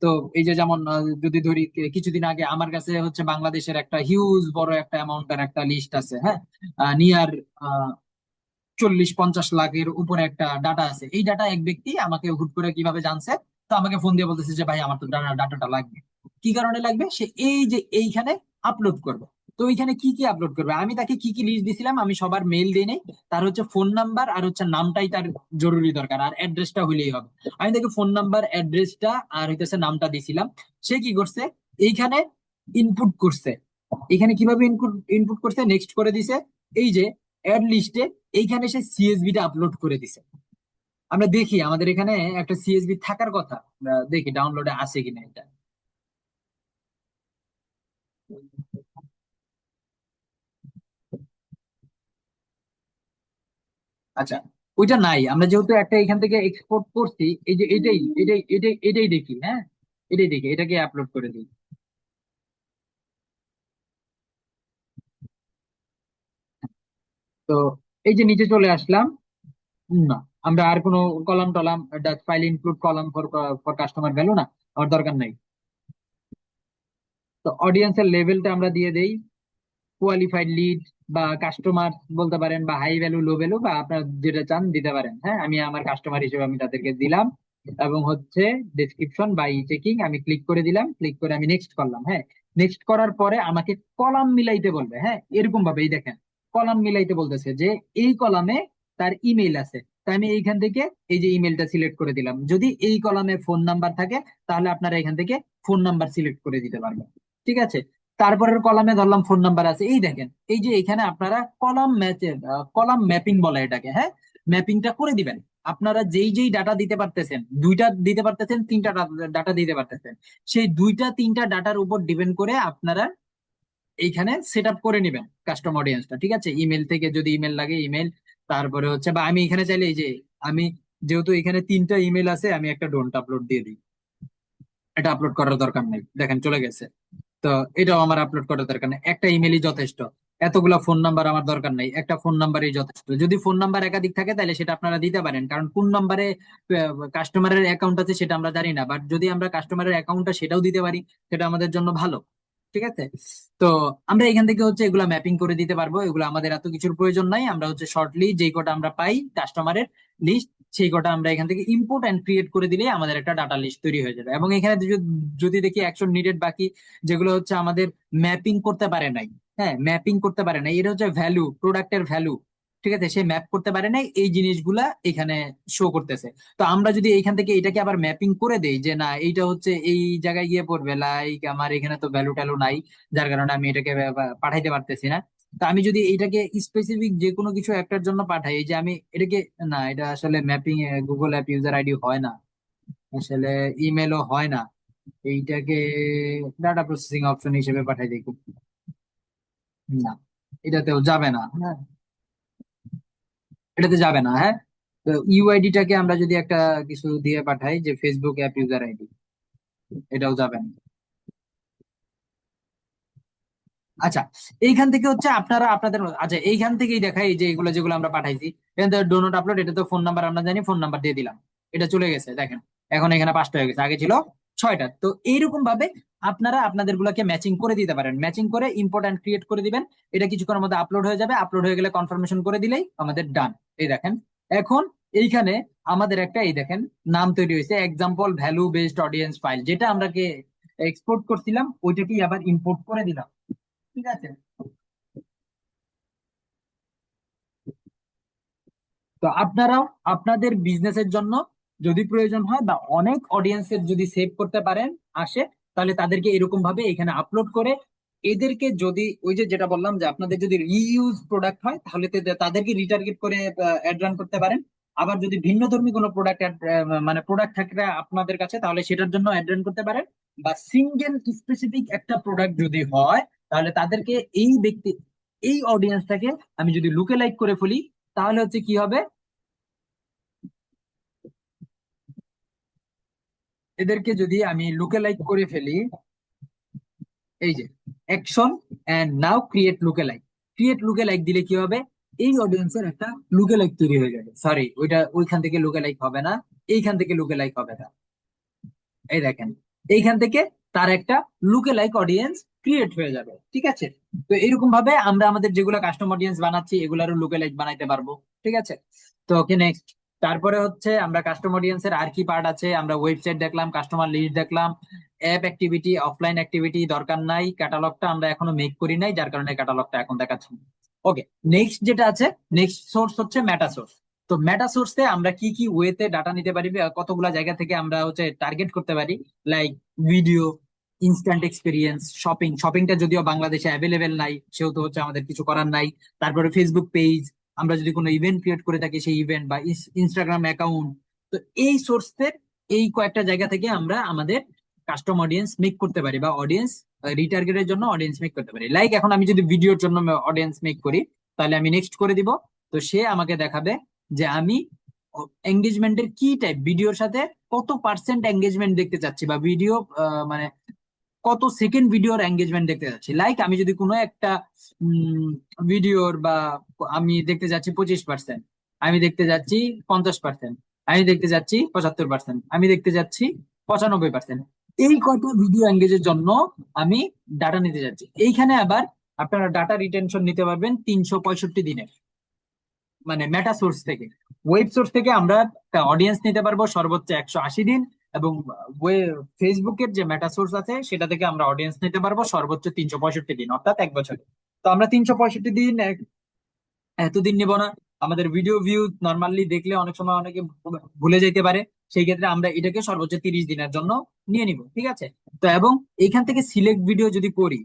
তো এই যে যেমন যদি ধরি কিছুদিন আগে আমার কাছে হচ্ছে বাংলাদেশের একটা হিউজ বড় একটা অ্যামাউন্টের একটা লিস্ট আছে, হ্যাঁ, নিয়ার 40-50 লাখের উপরে একটা ডাটা আছে। এই ডাটা এক ব্যক্তি আমাকে হুট করে কিভাবে জানছে, তো আমাকে ফোন দিয়ে বলতেছে যে ভাই আমার তো ডাটাটা লাগবে। কি কারণে লাগবে, সে এই যে এইখানে আপলোড করবে। তো এইখানে কি কি আপলোড করবে, আমি তাকে কি কি লিস্ট দিছিলাম, আমি সবার মেইল দিই নাই। তার হচ্ছে ফোন নাম্বার আর হচ্ছে নামটাই তার জরুরি দরকার, আর অ্যাড্রেসটা হইলেই হবে। আমি তাকে ফোন নাম্বার, অ্যাড্রেসটা আর হইতেছে নামটা দিছিলাম। সে কি করছে, এইখানে ইনপুট করছে। এখানে কিভাবে ইনপুট ইনপুট করছে, নেক্সট করে দিছে। এই যে অ্যাড লিস্টে এইখানে সে সিএসবি টা আপলোড করে দিছে। আমরা দেখি আমাদের এখানে একটা সিএসবি থাকার কথা, আমরা দেখি ডাউনলোডে আছে কিনা এটা। আচ্ছা, ওইটা নাই, আমরা যেহেতু একটা এখান থেকে এক্সপোর্ট করছি, এই যে এটাই দেখি, হ্যাঁ, এটাই দেখি, এটাকে আপলোড করে দিই। তো এই যে নিচে চলে আসলাম। না, আমরা আর কোনো কলাম টলাম, file include column for for customer value না, আমার দরকার নাই। তো অডিয়েন্সের লেভেলটা আমরা দিয়ে দেই কোয়ালিফাইড লিড বা কাস্টমার বলতে পারেন, বা হাই ভ্যালু, লো ভ্যালু, বা আপনার যেটা চান দিতে পারেন। হ্যাঁ, আমি আমার কাস্টমার হিসেবে আমি তাদেরকে দিলাম। এবং হচ্ছে ডেসক্রিপশন বা ই চেকিং আমি ক্লিক করে দিলাম, ক্লিক করে আমি নেক্সট করলাম। হ্যাঁ, নেক্সট করার পরে আমাকে কলাম মিলাইতে বলবে। হ্যাঁ, এরকম ভাবে এই দেখেন কলাম মিলাইতে বলতেছে যে এই কলামে তার ইমেল আছে। তাই আমি এইখান থেকে এই যে ইমেলটা সিলেক্ট করে দিলাম। যদি এই কলামে ফোন নাম্বার থাকে, তাহলে আপনারা এখান থেকে ফোন নাম্বার সিলেক্ট করে দিতে পারবেন। ঠিক আছে, তারপরের কলামে ধরলাম ফোন নাম্বার আছে, এই দেখেন এই যে এখানে আপনারা কলাম ম্যাচের, কলাম ম্যাপিং বলে এটাকে, হ্যাঁ, ম্যাপিংটা করে দিবেন। আপনারা যেই যেই ডাটা দিতে পারতেছেন, দুইটা দিতে পারতেছেন, তিনটা ডাটা দিতে পারতেছেন, সেই দুইটা তিনটা ডাটার উপর ডিপেন্ড করে আপনারা এইখানে সেট আপ করে নেবেন কাস্টম অডিয়েন্সটা। ঠিক আছে, ইমেল থেকে যদি ইমেল লাগে ইমেল, তারপরে হচ্ছে বা আমি এখানে চাইলে এই যে আমি যেহেতু এখানে তিনটা ইমেল আছে, আমি একটা ডোন্ট আপলোড দিয়ে দিই। এটা আপলোড করার দরকার নেই, দেখেন চলে গেছে। তো এটাও আমার আপলোড করার দরকার নেই, একটা ইমেলই যথেষ্ট। এতগুলা ফোন নাম্বার আমার দরকার নেই, একটা ফোন নাম্বারই যথেষ্ট। যদি ফোন নাম্বার একাধিক থাকে তাহলে সেটা আপনারা দিতে পারেন, কারণ কোন নাম্বারে কাস্টমারের অ্যাকাউন্ট আছে সেটা আমরা জানি না। বাট যদি আমরা কাস্টমারের অ্যাকাউন্টটা সেটাও দিতে পারি, সেটা আমাদের জন্য ভালো। ঠিক আছে, তো আমরা এখান থেকে হচ্ছে এগুলা ম্যাপিং করে দিতে পারবো। এগুলো আমাদের এত কিছুর প্রয়োজন নাই, আমরা হচ্ছে শর্টলি যেই কটা আমরা পাই কাস্টমারের লিস্ট, সেই কটা আমরা এখান থেকে ইম্পোর্ট এন্ড ক্রিয়েট করে দিলেই আমাদের একটা ডাটা লিস্ট তৈরি হয়ে যাবে। এবং এখানে যদি দেখি অ্যাকশন নিডেড বাকি, যেগুলো হচ্ছে আমাদের ম্যাপিং করতে পারে নাই, হ্যাঁ, ম্যাপিং করতে পারে নাই, এটা হচ্ছে ভ্যালু, প্রোডাক্টের ভ্যালু। ঠিক আছে, সে ম্যাপ করতে পারে নাই, এই জিনিসগুলা এখানে শো করতেছে। তো আমরা যদি এইখান থেকে এটাকে আবার ম্যাপিং করে দেই যে না এইটা হচ্ছে এই জায়গায় গিয়ে পড়বে, লাইক আমার এখানে তো ভ্যালু ট্যালু নাই, যার কারণে আমি এটাকে পাঠাইতে পারতেছি না। তো আমি যদি এটাকে স্পেসিফিক যে কোনো কিছু একটার জন্য পাঠাই, এই যে আমি এটাকে, না এটা আসলে mapping Google app user ID হয় না, আসলে ইমেলও হয় না, এইটাকে ডাটা প্রসেসিং অপশন হিসেবে পাঠাই দিই। না, এটাতেও যাবে না, হ্যাঁ, এটাতে যাবে না। হ্যাঁ, তো ইউআইডিটাকে আমরা যদি একটা কিছু দিয়ে পাঠাই, যে ফেসবুক অ্যাপ ইউজার আইডি, এটাও যাবে না। আচ্ছা, এইখান থেকে হচ্ছে আপনারা আপনাদের, আচ্ছা এইখান থেকেই দেখাই যে এগুলো যেগুলো আমরা পাঠাইছি, এখান থেকে ডো নট আপলোড, এটা তো ফোন নাম্বার আমরা জানি, ফোন নাম্বার দিয়ে দিলাম, এটা চলে গেছে। দেখেন এখন এখানে 5টা হয়ে গেছে, আগে ছিল 6টা। তো এইরকম ভাবে আপনারা আপনাদের গুলাকে ম্যাচিং করে দিতে পারেন, ম্যাচিং করে ইম্পর্টেন্ট ক্রিয়েট করে দিবেন। এটা কিছুক্ষণের মধ্যে আপলোড হয়ে যাবে, আপলোড হয়ে গেলে কনফার্মেশন করে দিলেই আমাদের ডান। এই দেখেন, এখন এইখানে আমাদের একটা এই দেখেন নাম তৈরি হয়েছে, example value based audience file, যেটা আমরা এক্সপোর্ট করছিলাম ওইটাকেই আবার ইম্পোর্ট করে দিলাম। ঠিক আছে, তো আপনারাও আপনাদের বিজনেসের জন্য যদি প্রয়োজন হয় বা অনেক অডিয়েন্সের যদি সেভ করতে পারেন আসে, তাহলে তাদেরকে এরকম ভাবে এখানে আপলোড করে এদেরকে যদি ওই যে যেটা বললাম যে আপনাদের যদি রিইউজ প্রোডাক্ট হয় তাহলে তাদেরকে রিটার্গেট করে অ্যাড রান করতে পারেন। আবার যদি ভিন্ন ধর্মী কোনো প্রোডাক্ট মানে প্রোডাক্ট থাকে আপনাদের কাছে তাহলে সেটার জন্য অ্যাড রান করতে পারেন। বা সিঙ্গেল স্পেসিফিক একটা প্রোডাক্ট যদি হয় তাহলে তাদেরকে এই ব্যক্তি এই অডিয়েন্সটাকে আমি যদি লুকে লাইক করে ফেলি, তাহলে হচ্ছে কি হবে, এদেরকে যদি আমি লুকে লাইক করে ফেলি, এই যে অ্যাকশন এন্ড নাও ক্রিয়েট লুকে লাইক, ক্রিয়েট লুকে লাইক দিলে কি হবে, এই অডিয়েন্সের একটা লুকে লাইক তৈরি হয়ে যাবে। সরি, ওইটা ওইখান থেকে লুকে লাইক হবে না, এইখান থেকে লুকে লাইক হবে না। এই দেখেন, এইখান থেকে তার একটা লুকে লাইক অডিয়েন্স ক্রিয়েট হয়ে যাবে। ঠিক আছে, তো এরকম ভাবে আমরা আমাদের যেগুলো কাস্টম অডিয়েন্স বানাচ্ছি এগুলারও লুকে লাইক বানাইতে পারবো। ঠিক আছে, তো ওকে নেক্সট। তারপরে হচ্ছে আমরা কাস্টম অডিয়েন্সের আর কি পার্ট আছে, আমরা ওয়েবসাইট দেখলাম, কাস্টমার লিস্ট দেখলাম, অ্যাপ অ্যাক্টিভিটি, অফলাইন অ্যাক্টিভিটি দরকার নাই, ক্যাটালগটা আমরা এখনো মেক করি নাই যার কারণে ক্যাটালগটা এখন দেখাচ্ছি। ওকে, নেক্সট যেটা আছে, নেক্সট সোর্স হচ্ছে মেটা সোর্স। তো মেটা সোর্সে আমরা কি কি ওয়েতে ডাটা নিতে পারি বা কতগুলা জায়গা থেকে আমরা হচ্ছে টার্গেট করতে পারি, like video, instant experience, shopping, শপিংটা যদিও বাংলাদেশে অ্যাভেলেবেল নাই সেহেতু হচ্ছে আমাদের কিছু করার নাই। তারপরে ফেসবুক পেজ, আমরা যদি কোনো ইভেন্ট ক্রিয়েট করে থাকি সেই ইভেন্ট, বা ইনস্টাগ্রাম অ্যাকাউন্ট। তো এই সোর্সের এই কয়েকটা জায়গা থেকে আমরা আমাদের কাস্টম অডিয়েন্স মেক করতে পারি বা অডিয়েন্স রিটার্গেটের জন্য অডিয়েন্স মেক করতে পারি। লাইক এখন আমি যদি ভিডিওর জন্য অডিয়েন্স মেক করি তাহলে আমি নেক্সট করে দিব। তো সে আমাকে দেখাবে যে আমি এঙ্গেজমেন্টের কি টাইপ, ভিডিওর সাথে কত পার্সেন্ট এঙ্গেজমেন্ট দেখতে চাচ্ছি বা ভিডিও মানে কত সেকেন্ড ভিডিওর এঙ্গেজমেন্ট দেখতে যাচ্ছি। লাইক আমি যদি কোনো একটা ভিডিওর বা আমি দেখতে যাচ্ছি 25%, আমি দেখতে যাচ্ছি 50%, আমি দেখতে যাচ্ছি 75%, আমি দেখতে যাচ্ছি 95%, এই কয়টা ভিডিও এঙ্গেজের জন্য আমি ডাটা নিতে যাচ্ছি। এইখানে আবার আপনারা ডাটা রিটেনশন নিতে পারবেন 365 দিনের, মানে মেটা সোর্স থেকে। ওয়েব সোর্স থেকে আমরা অডিয়েন্স নিতে পারবো সর্বোচ্চ 180 দিন, এবং ফেসবুকের যে মেটা সোর্স আছে সেটা থেকে আমরা অডিয়েন্স নিতে পারবো সর্বোচ্চ 365 দিন, অর্থাৎ 1 বছর। তো আমরা 365 দিন এতদিন নিব না। আমাদের ভিডিও ভিউ নর্মালি দেখলে অনেক সময় অনেকে ভুলে যেতে পারে, সেই ক্ষেত্রে আমরা এটাকে সর্বোচ্চ 30 দিনের জন্য নিয়ে নিব। ঠিক আছে, তো এবং এইখান থেকে সিলেক্ট ভিডিও যদি করি,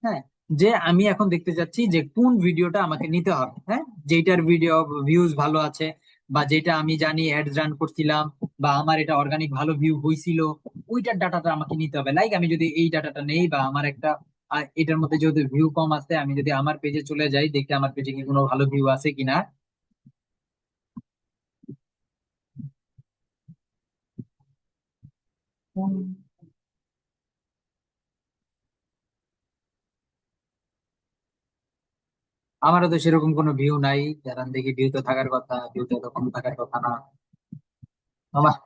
হ্যাঁ, যে আমি এখন দেখতে চাচ্ছি যে কোন ভিডিওটা আমাকে নিতে হবে, হ্যাঁ, যেটার ভিডিও ভিউজ ভালো আছে, বা যেটা আমি জানি অ্যাডস রান করছিলাম, বা আমার এটা অর্গানিক ভালো ভিউ হয়েছিল, ওইটার ডাটাটা আমাকে নিতে হবে। লাইক আমি যদি এই ডাটাটা নেই বা আমার একটা এটার মধ্যে যেহেতু ভিউ কম আছে, আমি যদি আমার পেজে চলে যাই দেখতে আমার পেজে কি কোনো ভালো ভিউ আছে কিনা। আমারও তো সেরকম কোনো ভিউ নাই, যারা দেখি ভিউ তো থাকার কথা, ভিউ তো কম থাকার কথা না আমার,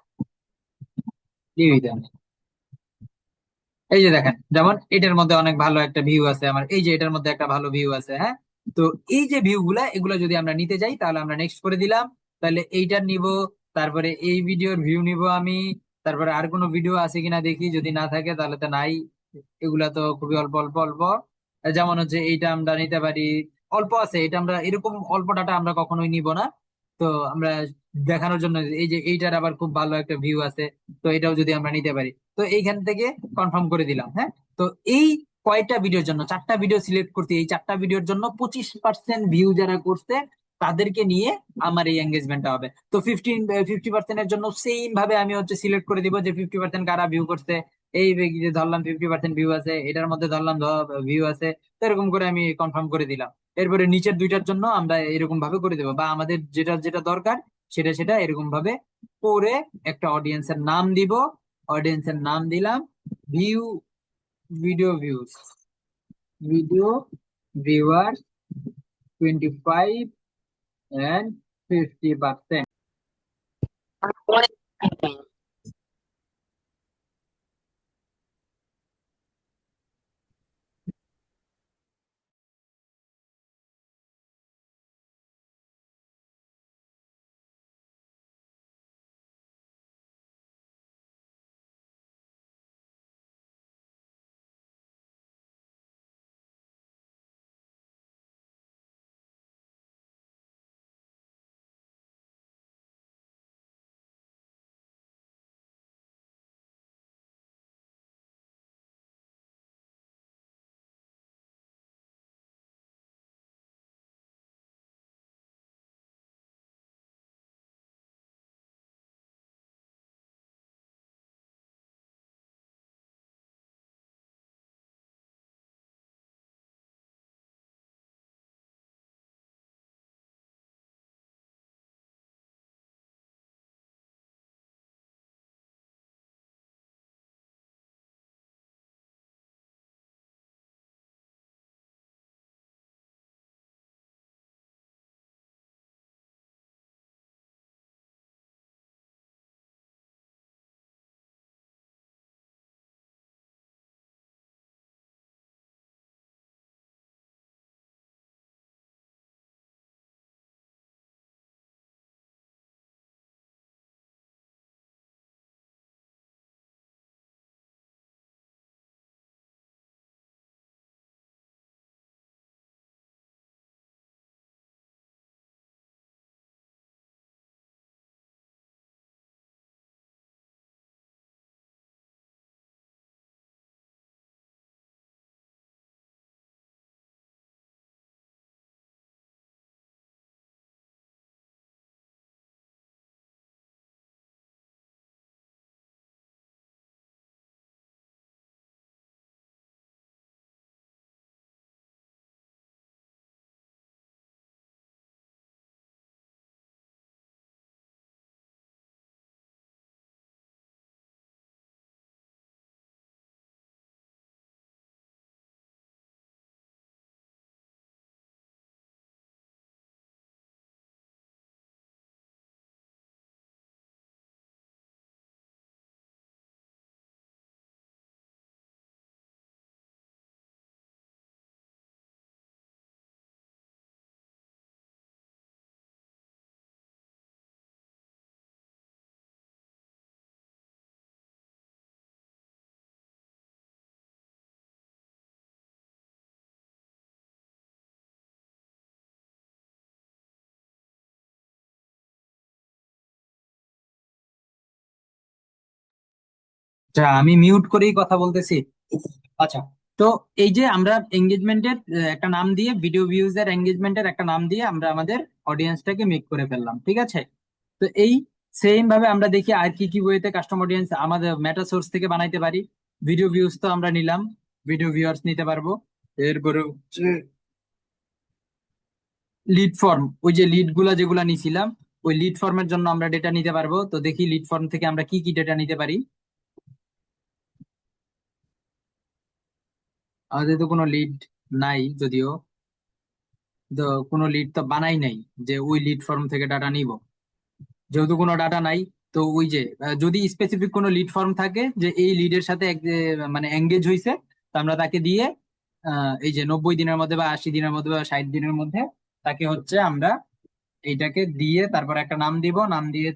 ভিউই দেয় না। এই যে দেখেন, যেমন এটার মধ্যে অনেক ভালো একটা ভিউ আছে আমার, এই যে এটার মধ্যে একটা ভালো ভিউ আছে, হ্যাঁ। তো এই যে ভিউ গুলা এগুলো যদি আমরা নিতে যাই তাহলে আমরা নেক্সট করে দিলাম, তাহলে এইটার নিব, তারপরে এই ভিডিওর ভিউ নিব আমি, তারপরে আর কোনো ভিডিও আছে কিনা দেখি, যদি না থাকে তাহলে তো নাই, এগুলা তো খুবই অল্প অল্প অল্প। যেমন হচ্ছে এইটা আমরা নিতে পারি, অল্প আছে এটা, আমরা এরকম অল্প ডাটা আমরা কখনোই নিব না। তো আমরা দেখানোর জন্য এই যে এইটার আবার খুব ভালো একটা ভিউ আছে, তো এটাও যদি আমরা নিতে পারি, তো এইখান থেকে কনফার্ম করে দিলাম, হ্যাঁ। তো এই কয়টা ভিডিওর জন্য, 4টা ভিডিও সিলেক্ট করতে, এই 4টা ভিডিওর জন্য 25% ভিউ যারা করছে তাদেরকে নিয়ে আমার এই এঙ্গেজমেন্টটা হবে। তো 50% জন্য সেম ভাবে আমি হচ্ছে সিলেক্ট করে দিব যে 50% কারা ভিউ করছে। এই যে ধরলাম 50% ভিউ আছে, এটার মধ্যে ধরলাম ভিউ আছে, তো এরকম করে আমি কনফার্ম করে দিলাম। এরপরে নিচের দুইটার জন্য আমরা এরকম ভাবে করে দেবো, বা আমাদের যেটা যেটা দরকার সেটা সেটা এরকম ভাবে করে একটা অডিয়েন্সের নাম দিব, অডিয়েন্সের নাম দিলাম view, video views, video viewers 25 and 50%। আচ্ছা, আমি মিউট করেই কথা বলতেছি। আচ্ছা, তো এই যে আমরা এঙ্গেজমেন্টের একটা নাম দিয়ে, ভিডিও ভিউজ এর এঙ্গেজমেন্টের একটা নাম দিয়ে আমরা আমাদের অডিয়েন্সটাকে মেক করে ফেললাম, ঠিক আছে? তো এই সেম ভাবে আমরা দেখি আর কি কি ওয়েতে কাস্টম অডিয়েন্স আমাদের মেটা সোর্স থেকে বানাইতে পারি। ভিডিও ভিউজ তো আমরা নিলাম, ভিডিও ভিউয়ার্স নিতে পারবো। এরপরে লিড ফর্ম, ওই যে লিড গুলা যেগুলা নিছিলাম, ওই লিড ফর্মের জন্য আমরা ডেটা নিতে পারবো। তো দেখি লিড ফর্ম থেকে আমরা কি কি ডেটা নিতে পারি। আমাদের তো কোনো লিড নাই যদিও, তো কোনো লিড তো বানাই নাই যে ওই লিড ফর্ম থেকে ডাটা নিব। যেহেতু কোনো ডাটা নাই, তো ওই যে যদি স্পেসিফিক কোনো লিড ফর্ম থাকে যে এই লিডের সাথে মানে এঙ্গেজ হয়েছে, তো আমরা তাকে দিয়ে এই যে 90 দিনের মধ্যে বা 80 দিনের মধ্যে বা 60 দিনের মধ্যে তাকে হচ্ছে আমরা এইটাকে দিয়ে তারপর একটা নাম দিব, নাম দিয়ে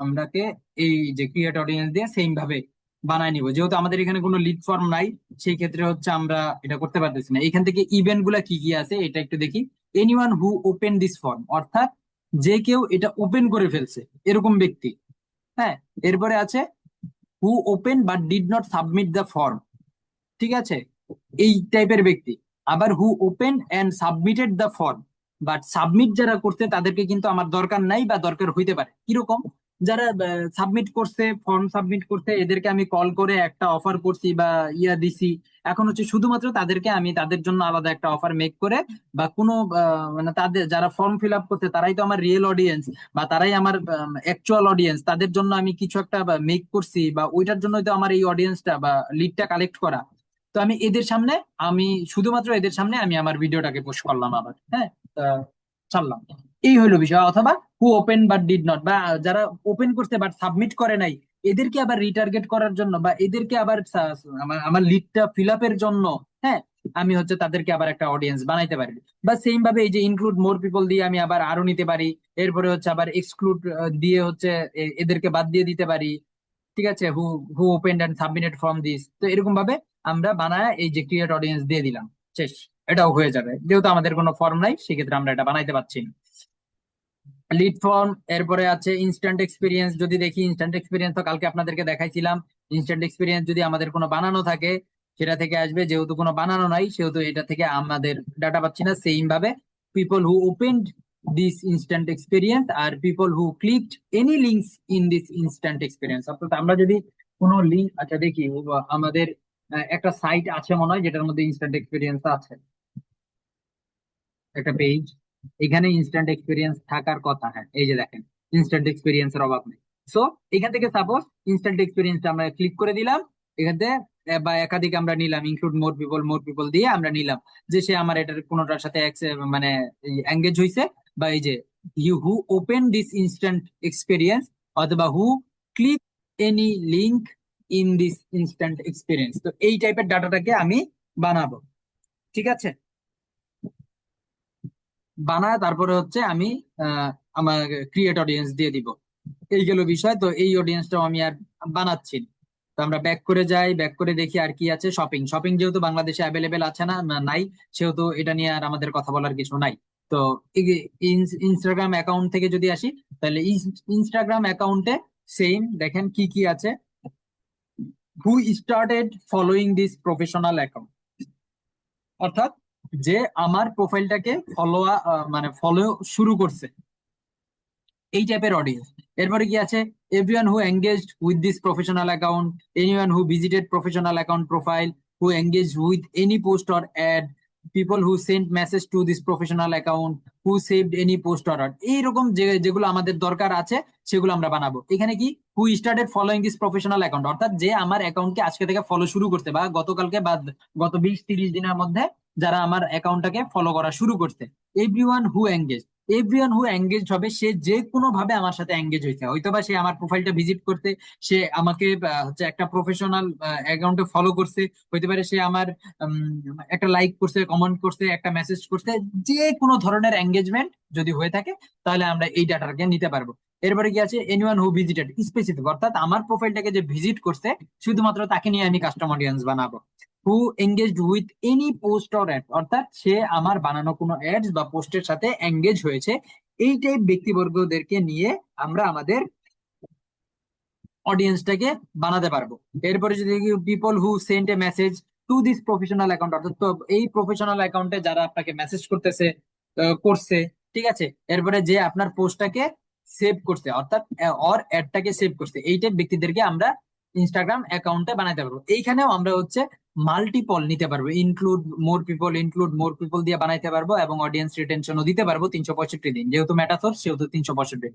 আমরাকে এই যে ক্রিয়েট অডিয়েন্স দিয়ে সেম ভাবে বানায় নিব। যেহেতু আমাদের এখানে কোনো লিড ফর্ম নাই, সেই ক্ষেত্রে হচ্ছে আমরা এটা করতে পারতেছি না। এখান থেকে ইভেন্ট গুলা কি কি আছে এটা একটু দেখি। Anyone who open this form, অর্থাৎ যে কেউ এটা ওপেন করে ফেলছে এরকম ব্যক্তি। হ্যাঁ, এরপরে আছে who open but did not submit the form, ঠিক আছে, এই টাইপের ব্যক্তি। আবার who open and submitted the form, but submit যারা করছে তাদেরকে কিন্তু আমার দরকার নাই বা দরকার হইতে পারে। কিরকম? যারা সাবমিট করছে, ফর্ম সাবমিট করছে, এদেরকে আমি কল করে একটা অফার করছি বা ইয়া দিছি, এখন হচ্ছে শুধুমাত্র তাদেরকে আমি তাদের জন্য আলাদা একটা অফার মেক করে বা কোনো মানে তাদের যারা ফর্ম ফিল আপ করছে তারাই তো আমার রিয়েল অডিয়েন্স বা তারাই আমার অ্যাকচুয়াল অডিয়েন্স, তাদের জন্য আমি কিছু একটা মেক করছি বা ওইটার জন্যই তো আমার এই অডিয়েন্সটা বা লিডটা কালেক্ট করা। তো আমি এদের সামনে, আমি শুধুমাত্র এদের সামনে আমি আমার ভিডিওটাকে পোস্ট করলাম আবার, হ্যাঁ, ছাড়লাম। এই হইলো বিষয়। অথবা হু ওপেন বাট ডিড নট, বা যারা ওপেন করছে বাট সাবমিট করে নাই, এদেরকে আবার রিটার্গেট করার জন্য বা এদেরকে আবার আমার আমার লিডটা ফিল আপের জন্য, হ্যাঁ, আমি হচ্ছে তাদেরকে আবার একটা অডিয়েন্স বানাইতে পারি। বা সেম ভাবে এই যে ইনক্লুড মোর পিপল দিয়ে আমি আবার আরো নিতে পারি। এরপরে হচ্ছে আবার এক্সক্লুড দিয়ে হচ্ছে এদেরকে বাদ দিয়ে দিতে পারি। ঠিক আছে, who who opened and submitted from this, তো এরকম ভাবে আমরা বানায় এই যে ক্রিয়েট অডিয়েন্স দিয়ে দিলাম, শেষ। এটাও হয়ে যাবে, যেহেতু আমাদের কোনো ফর্ম নাই সেক্ষেত্রে আমরা এটা বানাইতে পারছি না। লিড ফর্ম, এরপরে আছে ইনস্ট্যান্ট এক্সপিরিয়েন্স। যদি দেখি ইনস্ট্যান্ট এক্সপিরিয়েন্স তো কালকে আপনাদেরকে দেখাইছিলাম। ইনস্ট্যান্ট এক্সপিরিয়েন্স যদি আমাদের কোনো বানানো থাকে সেটা থেকে আসবে, যেহেতু কোনো বানানো নাই সেহেতু এটা থেকে আমাদের ডাটা পাচ্ছি না। সেম ভাবে people who opened this instant experience আর people who clicked any links in this instant experience, অর্থাৎ আমরা যদি কোনো লিঙ্ক, আচ্ছা দেখি আমাদের একটা সাইট আছে মনে হয় যেটার মধ্যে ইনস্ট্যান্ট এক্সপিরিয়েন্স আছে, একটা পেজ, এখানে ইনস্ট্যান্ট এক্সপিরিয়েন্স থাকার কথা। হ্যাঁ, এই যে দেখেন, ইনস্ট্যান্ট এক্সপিরিয়েন্স এর অভাব নেই। সো এখান থেকে সাপোজ ইনস্ট্যান্ট এক্সপিরিয়েন্সটা আমরা ক্লিক করে দিলাম, এখান থেকে বা একাধিক আমরা নিলাম, ইনক্লুড মোর পিপল দিয়ে আমরা নিলাম যে সে আমার এটার কোনোটার সাথে মানে এঙ্গেজ হয়েছে, বা এই যে you who open this instant experience, অথবা who click any link in this instant experience. তো এই টাইপের ডাটাটাকে আমি বানাবো, ঠিক আছে? বানায় তারপরে হচ্ছে আমি আমার ক্রিয়েট অডিয়েন্স দিয়ে দিব। এই গেল বিষয়। তো এই অডিয়েন্সটাও আমি আর বানাচ্ছি না। তো আমরা ব্যাক করে যাই, ব্যাক করে দেখি আর কি আছে। শপিং, শপিং যেহেতু বাংলাদেশে অ্যাভেলেবেল আছে না, নাই, সেহেতু এটা নিয়ে আর আমাদের কথা বলার কিছু নাই। তো ইনস্টাগ্রাম অ্যাকাউন্ট থেকে যদি আসি, তাহলে ইনস্টাগ্রাম অ্যাকাউন্টে সেম দেখেন কি কি আছে। Who started following this professional account, অর্থাৎ যে আমার প্রোফাইলটাকে মানে ফলো শুরু করছে, এই টাইপের অডিয়েন্স। এরপরে কি আছে? Everyone who engaged with this professional account, anyone who visited professional account profile, who engage with any post or ad, people who send message to this professional account, who saved any post or ad. এইরকম যেগুলো আমাদের দরকার আছে সেগুলো আমরা বানাবো। এখানে কি who started following this professional account, অর্থাৎ যে আমার অ্যাকাউন্টকে আজকে থেকে ফলো শুরু করতে বা গতকালকে বা গত 20-30 দিনের মধ্যে যারা আমার অ্যাকাউন্টটাকে ফলো করা শুরু করছে। এভরিওয়ান হু এঙ্গেজ, এভরিওয়ান হু এঙ্গেজ হবে সে যে কোনো ভাবে আমার সাথে এঙ্গেজ হয়েছে, হয়তোবা সে আমার প্রোফাইলটা ভিজিট করতে, সে আমাকে হচ্ছে একটা প্রফেশনাল অ্যাকাউন্টে ফলো করছে, হইতে পারে সে আমার একটা লাইক করছে, কমেন্ট করছে, একটা মেসেজ করছে, যে কোনো ধরনের এঙ্গেজমেন্ট যদি হয়ে থাকে তাহলে আমরা এই ডাটাকে নিতে পারবো। এরপরে কি আছে? এনিওয়ান হু ভিজিটেড স্পেসিফিক, অর্থাৎ আমার প্রোফাইলটাকে যে ভিজিট করছে শুধুমাত্র তাকে নিয়ে আমি কাস্টম অডিয়েন্স বানাবো। Who engaged with any post or ad, অর্থাৎ সে আমার বানানো কোনো অ্যাডস বা পোস্টের সাথে এঙ্গেজ হয়েছে। এই টাইপ ব্যক্তিবর্গদেরকে নিয়ে আমরা আমাদের অডিয়েন্সটাকে বানাতে পারবো। এরপরে যদি people who send A message to this professional account, অর্থাৎ তো এই প্রফেশনাল অ্যাকাউন্টে যারা আপনাকে মেসেজ করতেছে, করছে, ঠিক আছে, এরপরে যে আপনার পোস্টটাকে সেভ করছে, অর্থাৎ অর অ্যাডটাকে সেভ করছে, এই টাইপ ব্যক্তিদেরকে আমরা ইনস্টাগ্রাম অ্যাকাউন্টে বানাতে পারবো। এইখানেও আমরা হচ্ছে মাল্টিপল নিতে পারবো, ইনক্লুড মোর পিপল দিয়ে বানাইতে পারবো, এবং অডিয়েন্স রিটেনশনও দিতে পারবো 365 দিন, যেহেতু মেটাসোর্স সেহেতু 365।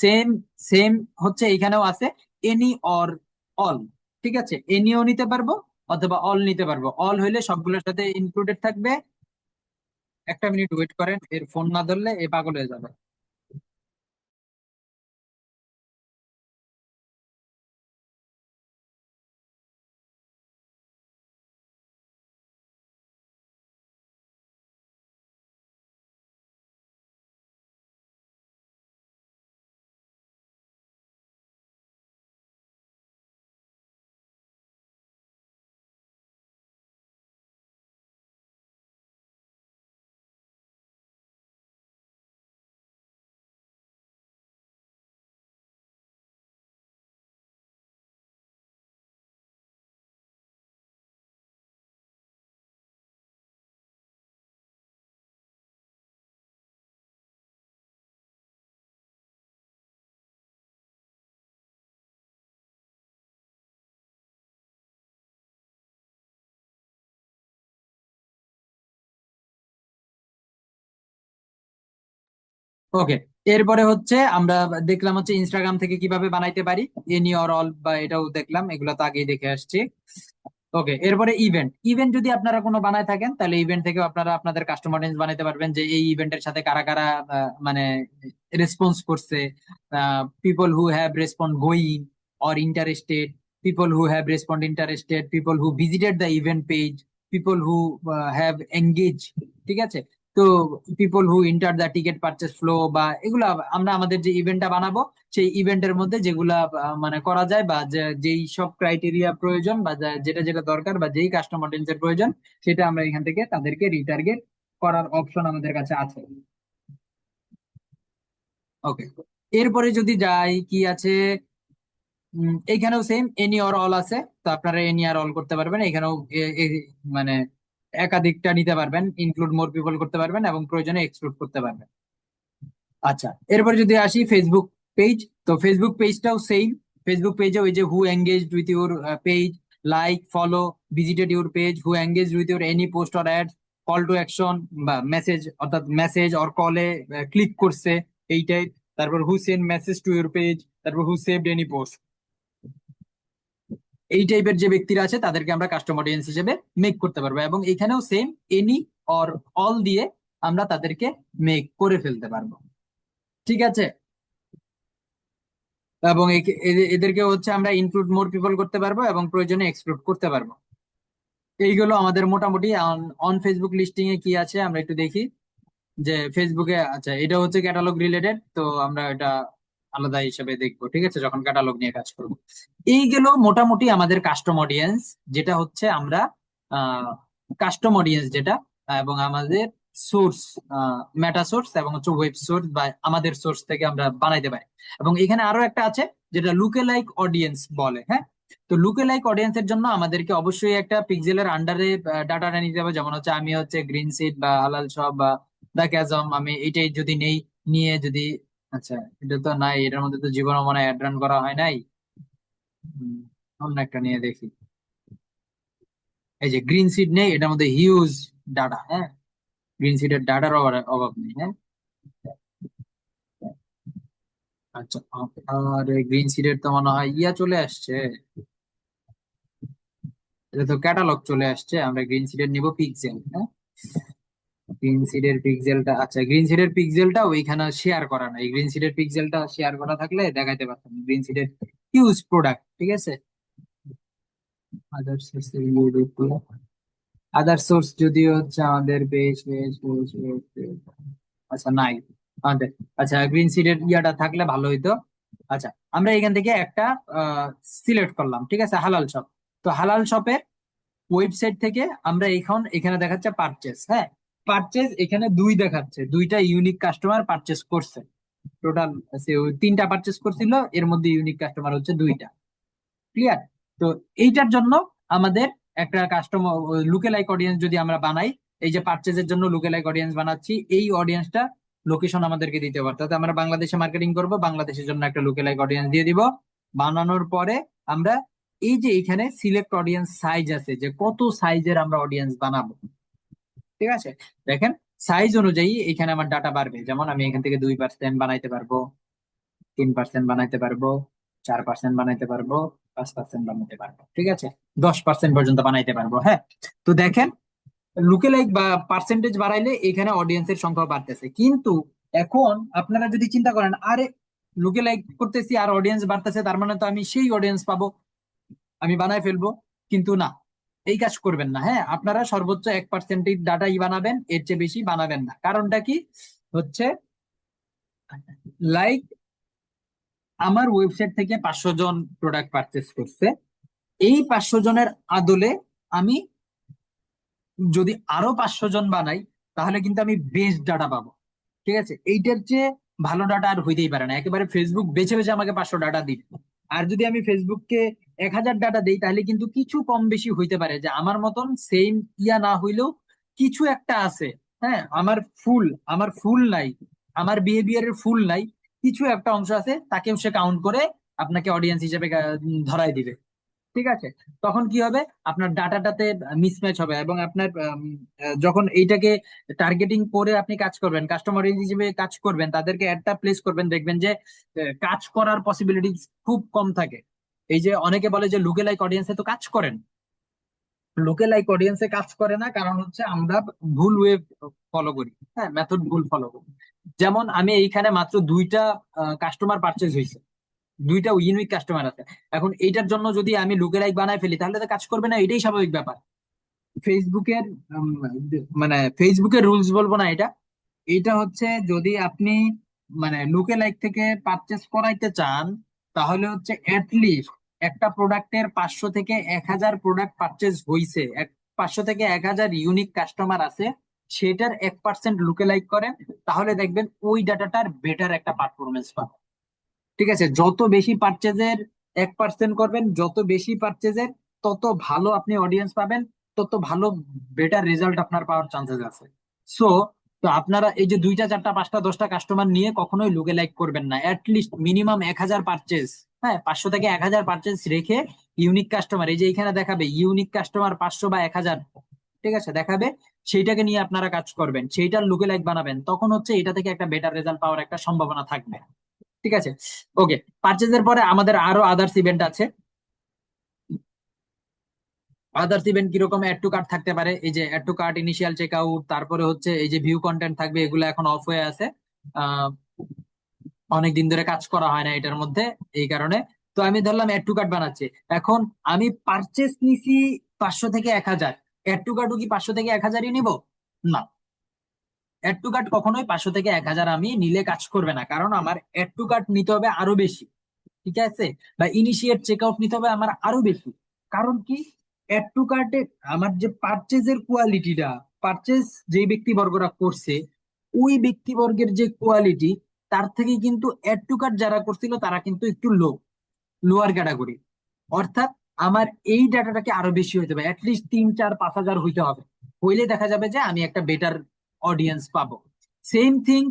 সেম সেম হচ্ছে এখানেও আছে এনি অর অল, ঠিক আছে, এনিও নিতে পারবো অথবা অল নিতে পারবো। অল হইলে সবগুলোর সাথে ইনক্লুডেড থাকবে। একটা মিনিট ওয়েট করেন, এর ফোন না ধরলে এ পাগল হয়ে যাবে। ওকে, এরপরে হচ্ছে আমরা দেখলাম হচ্ছে ইনস্টাগ্রাম থেকে কিভাবে বানাইতে পারি এনি অর অল, বা এটাও দেখলাম, এগুলো তো আগেই দেখে আসছি। ওকে, এরপরে ইভেন্ট। ইভেন্ট যদি আপনারা কোনো বানায় থাকেন, তাহলে ইভেন্ট থেকেও আপনারা আপনাদের কাস্টমার অডিয়েন্স বানাইতে পারবেন, যে এই ইভেন্টের সাথে কারা কারা মানে রেসপন্স করছে, people who have respond going or interested, people who have respond interested, people who visited the event page, people who have engage, ঠিক আছে। তো people who enter the ticket purchase flow, বা এগুলা আমরা আমাদের যে ইভেন্টটা বানাবো সেই ইভেন্টের মধ্যে যেগুলা মানে করা যায়, বা যেই সব ক্রাইটেরিয়া প্রয়োজন, বা যেটা যেটা দরকার, বা যেই কাস্টমার অডিয়েন্সের প্রয়োজন, সেটা আমরা এখান থেকে তাদেরকে রিটার্গেট করার অপশন আমাদের কাছে আছে। ওকে, এরপরে যদি যাই কি আছে, এইখানেও সেম এনি অর অল আছে। তো আপনারা এনি আর অল করতে পারবেন এখানেও, মানে একাধিকটা নিতে পারবেন, ইনক্লুড মোর পিপল করতে পারবেন, এবং প্রয়োজনে এক্সক্লুড করতে পারবেন। আচ্ছা, এরপরে যদি আসি ফেসবুক পেজ, তো ফেসবুক পেজটাও সেম। ফেসবুক পেজে ওই যে who engaged with your page, like, follow, visited your page, who engaged with your any post or ad, call to action বা মেসেজ, অর্থাৎ মেসেজ অর কলে ক্লিক করছে, এইটাই। তারপর who send message to your page, তারপর who saved any post, এই টাইপের যে ব্যক্তিরা আছে তাদেরকে আমরা কাস্টম অডিয়েন্স হিসেবে মেক করতে পারবো, এবং এখানেও সেম এনি অর অল দিয়ে আমরা তাদেরকে মেক করে ফেলতে পারবো, ঠিক আছে। এবং এদেরকে হচ্ছে আমরা ইনক্লুড মোর পিপল করতে পারবো, এবং প্রয়োজনে এক্সক্লুড করতে পারবো। এইগুলো আমাদের মোটামুটি অন ফেসবুক লিস্টিং এ কি আছে আমরা একটু দেখি। যে ফেসবুকে, আচ্ছা, এটা হচ্ছে ক্যাটালগ রিলেটেড, তো আমরা এটা আলাদা হিসেবে দেখবো, ঠিক আছে, যখন ক্যাটালগ নিয়ে কাজ করবো। এই গেল মোটামুটি আমাদের কাস্টম অডিয়েন্স, যেটা হচ্ছে আমরা কাস্টম অডিয়েন্স যেটা, এবং আমাদের সোর্স, মেটা সোর্স, এবং হচ্ছে ওয়েব সোর্স বা আমাদের সোর্স থেকে আমরা বানাইতে পারি। এবং এখানে আরো একটা আছে যেটা লুকে লাইক অডিয়েন্স বলে, হ্যাঁ। তো লুকে লাইক অডিয়েন্সের জন্য আমাদেরকে অবশ্যই একটা পিক্সেলের আন্ডারে ডাটাটা নিতে হবে, যেমন হচ্ছে আমি হচ্ছে গ্রিন সিট বা হালাল শপ বা দা ক্যাজম, আমি এইটাই যদি নেই, নিয়ে যদি, আচ্ছা, এটা তো নাই, এটার মধ্যে তো জীবনে মনে হয় অ্যাড রান করা হয় নাই। হুম, অন্য একটা নিয়ে দেখি। এই যে গ্রিন সিড নেই, এটার মধ্যে হিউজ ডাটা, হ্যাঁ, গ্রিন সিডের ডাটার অভাব নেই, হ্যাঁ। আচ্ছা, আর গ্রিন সিডের তো মনে হয় ইয়া চলে আসছে, এটা তো ক্যাটালগ চলে আসছে, আমরা গ্রিন সিডের নিব পিক্সেল, হ্যাঁ। গ্রিন সিডের পিক্সেলটা, আচ্ছা, গ্রিন সিডের পিক্সেলটা ওইখানে শেয়ার করা নাই, গ্রিন সিডের পিক্সেলটা শেয়ার করা থাকলে দেখাইতে পারতাম গ্রিন সিডের হিউজ প্রোডাক্ট, ঠিক আছে। আদার সোর্স, আদার সোর্স যদিও হচ্ছে আমাদের page page page page page, আচ্ছা নাই আমাদের। আচ্ছা, গ্রিন সিডের ইয়াটা থাকলে ভালো হইতো। আচ্ছা, আমরা এখান থেকে একটা সিলেক্ট করলাম, ঠিক আছে, হালাল শপ। তো হালাল শপের ওয়েবসাইট থেকে আমরা এখন এখানে দেখাচ্ছে পারচেস, হ্যাঁ, পারচেস এখানে দুই দেখাচ্ছে, দুইটা ইউনিক কাস্টমার পারচেস করছে টোটাল। তিনটা পারচেস করছিল, এর মধ্যে ইউনিক কাস্টমার হচ্ছে দুইটা। ক্লিয়ার? তো এইটার জন্য আমাদের একটা কাস্টমার লুকে লাইক অডিয়েন্স যদি আমরা বানাই, এই যে পারচেজের জন্য লুকে লাইক অডিয়েন্স বানাচ্ছি, এই অডিয়েন্সটা লোকেশন আমাদেরকে দিতে পারতে, অর্থাৎ আমরা বাংলাদেশে মার্কেটিং করব, বাংলাদেশের জন্য একটা লুকে লাইক অডিয়েন্স দিয়ে দিব। বানানোর পরে আমরা এই যে এখানে সিলেক্ট অডিয়েন্স সাইজ আছে, যে কত সাইজের আমরা অডিয়েন্স বানাবো, ঠিক আছে? দেখেন, সাইজ অনুযায়ী এখানে আমার ডাটা বাড়বে, যেমন আমি এখান থেকে 2% বানাইতে পারবো, 3% বানাইতে পারবো, 4% বানাইতে পারবো, 5% বানাইতে পারবো, ঠিক আছে? 10% পর্যন্ত বানাইতে পারবো, হ্যাঁ। তো দেখেন, লুকে লাইক বা পার্সেন্টেজ বাড়াইলে এখানে অডিয়েন্সের সংখ্যা বাড়তেছে, কিন্তু এখন আপনারা যদি চিন্তা করেন, আরে লুকে লাইক করতেছি আর অডিয়েন্স বাড়তেছে, তার মানে তো আমি সেই অডিয়েন্স পাবো, আমি বানায় ফেলবো। কিন্তু না, এই কাজ করবেন না, হ্যাঁ। আপনারা সর্বোচ্চ 1% ডাটাই বানাবেন, এর চেয়ে বেশি বানাবেন না। কারণটা কি হচ্ছে, লাইক আমার ওয়েবসাইট থেকে 500 জন প্রোডাক্ট পারচেস করছে, এই 500 জনের আদলে আমি যদি আরো 500 জন বানাই, তাহলে কিন্তু আমি বেস্ট ডাটা পাবো, ঠিক আছে? এইটার চেয়ে ভালো ডাটা আর হইতেই পারে না। একেবারে ফেসবুক বেছে বেছে আমাকে 500 ডাটা দিবে, আর যদি আমি ফেসবুককে 1000 ডাটা দিই, তাহলে কিন্তু কিছু কম বেশি হইতে পারে, যে আমার মতন সেম ইয়া না হইলেও কিছু একটা আছে, হ্যাঁ। আমার ফুল নাই, আমার বিহেভিয়ারের ফুল নাই, কিছু একটা অংশ আছে, তাকেও সে কাউন্ট করে আপনাকে অডিয়েন্স হিসেবে ধরাই দিবে, ঠিক আছে? তখন কি হবে, আপনার ডাটাটাতে মিসম্যাচ হবে, এবং আপনার যখন এইটাকে টার্গেটিং করে আপনি কাজ করবেন, কাস্টমার হিসেবে কাজ করবেন, তাদেরকে অ্যাডটা প্লেস করবেন, দেখবেন যে কাজ করার পসিবিলিটি খুব কম থাকে। এই যে অনেকে বলে যে লুকে লাইক অডিয়েন্সে তো কাজ করেন, লোকে লাইক অডিয়েন্সে কাজ করে না, কারণ হচ্ছে আমরা ভুল ওয়ে ফলো করি, হ্যাঁ, মেথড ভুল ফলো করি। যেমন আমি এইখানে মাত্র 2টা কাস্টমার পারচেজ হয়েছে, 2টা ইউনিক কাস্টমার আছে। এখন এইটার জন্য যদি আমি লুকে লাইক বানায় ফেলি, তাহলে তো কাজ করবে না, এটাই স্বাভাবিক ব্যাপার। ফেসবুকের উম, মানে ফেসবুকের রুলস বলবো না এটা, এটা হচ্ছে যদি আপনি মানে লুকে লাইক থেকে পারচেস করাইতে চান, তাহলে হচ্ছে লিস্ট একটা প্রোডাক্টের 500 থেকে 1000 প্রোডাক্ট পারচেস হইছে, 500 থেকে 1000 ইউনিক কাস্টমার আছে, সেটার 1% লুকে লাইক করেন, তাহলে দেখবেন ওই ডাটাটার বেটার একটা পারফরমেন্স পাবেন, ঠিক আছে? যত বেশি পারচেজের 1% করবেন, যত বেশি পারচেজের তত ভালো আপনি অডিয়েন্স পাবেন, তত ভালো বেটার রেজাল্ট আপনার পাওয়ার চান্সেস আছে। সো, তো আপনারা এই যে 2টা 4টা 5টা 10টা কাস্টমার নিয়ে কখনোই লুকে লাইক করবেন না, লিস্ট মিনিমাম 1000 পারচেজ, হ্যাঁ, 500 থেকে 1000 পারচেজ রেখে ইউনিক কাস্টমার, এই যে এখানে দেখাবে ইউনিক কাস্টমার 500 বা 1000, ঠিক আছে, দেখাবে, সেইটাকে নিয়ে আপনারা কাজ করবেন, সেইটার লুকে লাইক বানাবেন, তখন হচ্ছে এটা থেকে একটা বেটার রেজাল্ট পাওয়ার একটা সম্ভাবনা থাকবে, ঠিক আছে? ওকে, পারচেজের পরে আমাদের আরো আদার্স ইভেন্ট আছে। আদার্স ইভেন্ট কিরকম, অ্যাড টু কার্ট থাকতে পারে, এই যে add to cart, initial check out, তারপরে হচ্ছে এই যে ভিউ কন্টেন্ট থাকবে, এগুলো এখন অফ হয়ে আছে। আহ অনেক দিন ধরে কাজ করা হয় না এটার মধ্যে, এই কারণে। তো আমি ধরলাম অ্যাড টু কার্ট বানাচ্ছি, এখন আমি পারচেস নিছি 500 থেকে 1000, অ্যাড টু কার্টও কি 500 থেকে 1000ই নিব? না, অ্যাড টু কার্ট কখনোই 500 থেকে 1000 আমি নিলে কাজ করবে না, কারণ আমার অ্যাড টু কার্ট নিতে হবে আরো বেশি, ঠিক আছে? বা ইনিশিয়েট চেক আউট নিতে হবে আমার আরো বেশি। কারণ কি, অ্যাড টু কার্টে আমার যে পারচেজের কোয়ালিটিটা, পারচেজ যেই ব্যক্তিবর্গরা করছে, ওই ব্যক্তিবর্গের যে কোয়ালিটি, তার থেকে কিন্তু অ্যাড টু কার্ট যারা করছিল তারা কিন্তু একটু লোয়ার ক্যাটাগরি। অর্থাৎ আমার এই ডাটাটাকে আরো বেশি হইতে হবে, অ্যাটলিস্ট 3 4 5 হাজার হইতে হবে, হইলে দেখা যাবে যে আমি একটা বেটার অডিয়েন্স পাবো। সেম থিং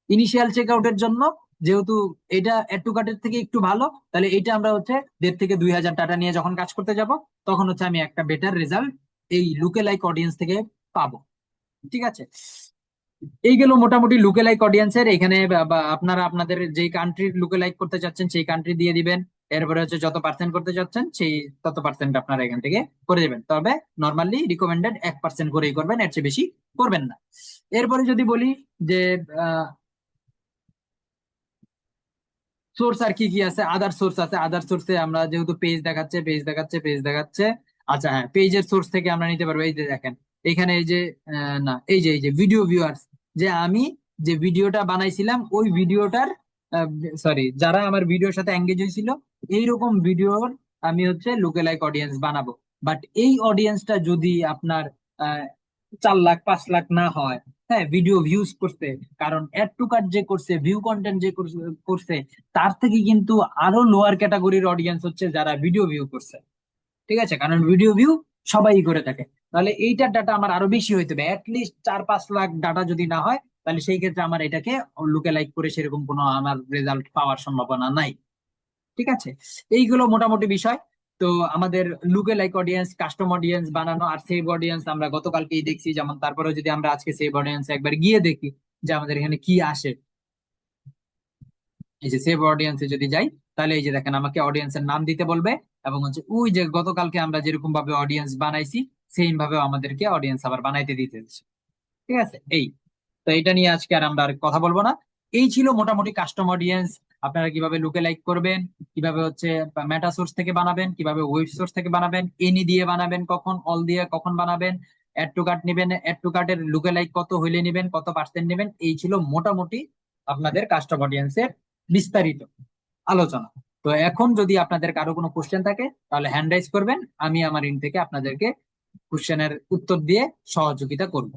ইনিশিয়াল চেক আউটের জন্য, যেহেতু এটা অ্যাড টু কার্টের থেকে একটু ভালো, তাহলে এটা আমরা হচ্ছে 1500 থেকে 2000 টাকা নিয়ে যখন কাজ করতে যাব, তখন হচ্ছে আমি একটা বেটার রেজাল্ট এই লুকে লাইক অডিয়েন্স থেকে পাবো, ঠিক আছে? এই গেল মোটামুটি লুকে লাইক অডিয়েন্সের এখানে। বা আপনারা আপনাদের যেই কান্ট্রির লুকে লাইক করতে চাচ্ছেন সেই কান্ট্রি দিয়ে দিবেন, এরপরে হচ্ছে যত পার্সেন্ট করতে চাচ্ছেন সেই তত পার্সেন্ট আপনারা এখান থেকে করে দিবেন, তবে নর্মালি রিকমেন্ডেড 1% করেই করবেন, এর চেয়ে বেশি করবেন না। এরপরে যদি বলি যে সোর্স আর কি কি আছে, আদার সোর্স আছে, আদার সোর্সে আমরা যেহেতু পেজ দেখাচ্ছে। আচ্ছা, হ্যাঁ, পেজের সোর্স থেকে আমরা নিতে পারবো, এই যে দেখেন এখানে এই যে না, এই যে ভিডিও ভিউয়ার্স, যে আমি যে ভিডিওটা বানাইছিলাম ওই ভিডিওটার, সরি, যারা আমার ভিডিওর সাথে এঙ্গেজ হয়েছিল, এইরকম ভিডিওর আমি হচ্ছে লুকেলাইক অডিয়েন্স বানাবো। বাট এই অডিয়েন্সটা যদি আপনার আহ 4 লাখ 5 লাখ না হয়, হ্যাঁ, ভিডিও ভিউজ করছে। কারণ অ্যাড টু কার্ট যে করছে, ভিউ কন্টেন্ট যে করছে, তার থেকে কিন্তু আরো লোয়ার ক্যাটাগরির অডিয়েন্স হচ্ছে যারা ভিডিও ভিউ করছে। ঠিক আছে, কারণ ভিডিও ভিউ সবাই করে থাকে। তাহলে এইটার ডাটা আমার আরো বেশি হইতে হবে, অ্যাটলিস্ট 4-5 লাখ ডাটা যদি না হয়, তাহলে সেই ক্ষেত্রে আমার এটাকে লুকে লাইক করে সেরকম কোনো আমার রেজাল্ট পাওয়ার সম্ভাবনা নাই। ঠিক আছে, এইগুলো মোটামুটি বিষয়। তো আমাদের লুকে লাইক অডিয়েন্স, কাস্টম অডিয়েন্স বানানো আর সেভ অডিয়েন্স আমরা গতকালকেই দেখছি, যেমন তারপরে যদি আমরা আজকে সেভ অডিয়েন্স একবার গিয়ে দেখি যে আমাদের এখানে কি আসে। এই যে সেভ অডিয়েন্সে যদি যাই, তাহলে এই যে দেখেন আমাকে অডিয়েন্সের নাম দিতে বলবে, এবং হচ্ছে ওই যে গতকালকে আমরা যেরকম ভাবে অডিয়েন্স বানাইছি সেম ভাবে আমাদেরকে অডিয়েন্স আবার বানাইতে দিতেছে। ঠিক আছে, এই তো এটা নিয়ে আজকে আর আমরা আর কথা বলবো না। এই ছিল মোটামুটি কাস্টম অডিয়েন্স। আপনারা কিভাবে লুকে লাইক করবেন, কিভাবে হচ্ছে মেটা সোর্স থেকে বানাবেন, কিভাবে ওয়েব সোর্স থেকে বানাবেন, এনি দিয়ে বানাবেন, কখন অল দিয়ে কখন বানাবেন, অ্যাড টু কার্ট নেবেন, অ্যাড টু কার্টের লুকে লাইক কত হইলে নেবেন, কত পার্সেন্ট নেবেন, এই ছিল মোটামুটি আপনাদের কাস্টম অডিয়েন্সের বিস্তারিত আলোচনা। তো এখন যদি আপনাদের কারো কোনো কোশ্চেন থাকে তাহলে হ্যান্ড রাইজ করবেন, আমি আমার ইন থেকে আপনাদেরকে কোশ্চেনের উত্তর দিয়ে সহযোগিতা করব।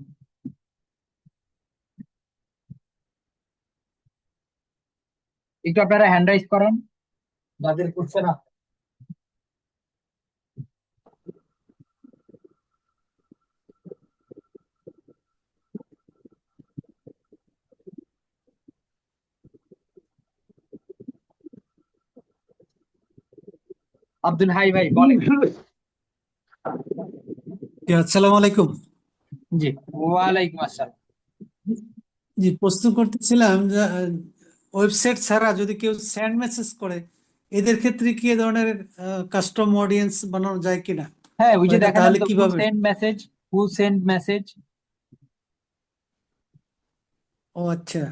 একটু আপনারা হ্যান্ড রাইজ করেন যাদের কোশ্চেন। আব্দুল হাই ভাই বলেন। জি, আসসালামু আলাইকুম। জি, ওয়ালাইকুম আসসালাম। জি, প্রশ্ন করতেছিলাম যে ওয়েবসাইট ছাড়া যদি কেউ স্যান্ড মেসেজ করে, এদের ক্ষেত্রে কি এ ধরনের কাস্টম অডিয়েন্স বানানো যায় কিনা, হ্যাঁ, ওই বা যে এটা দেখেন তাহলে তো, হু কিভাবে? সেন্ড মেসেজ, হু সেন্ড মেসেজ, ও আচ্ছা,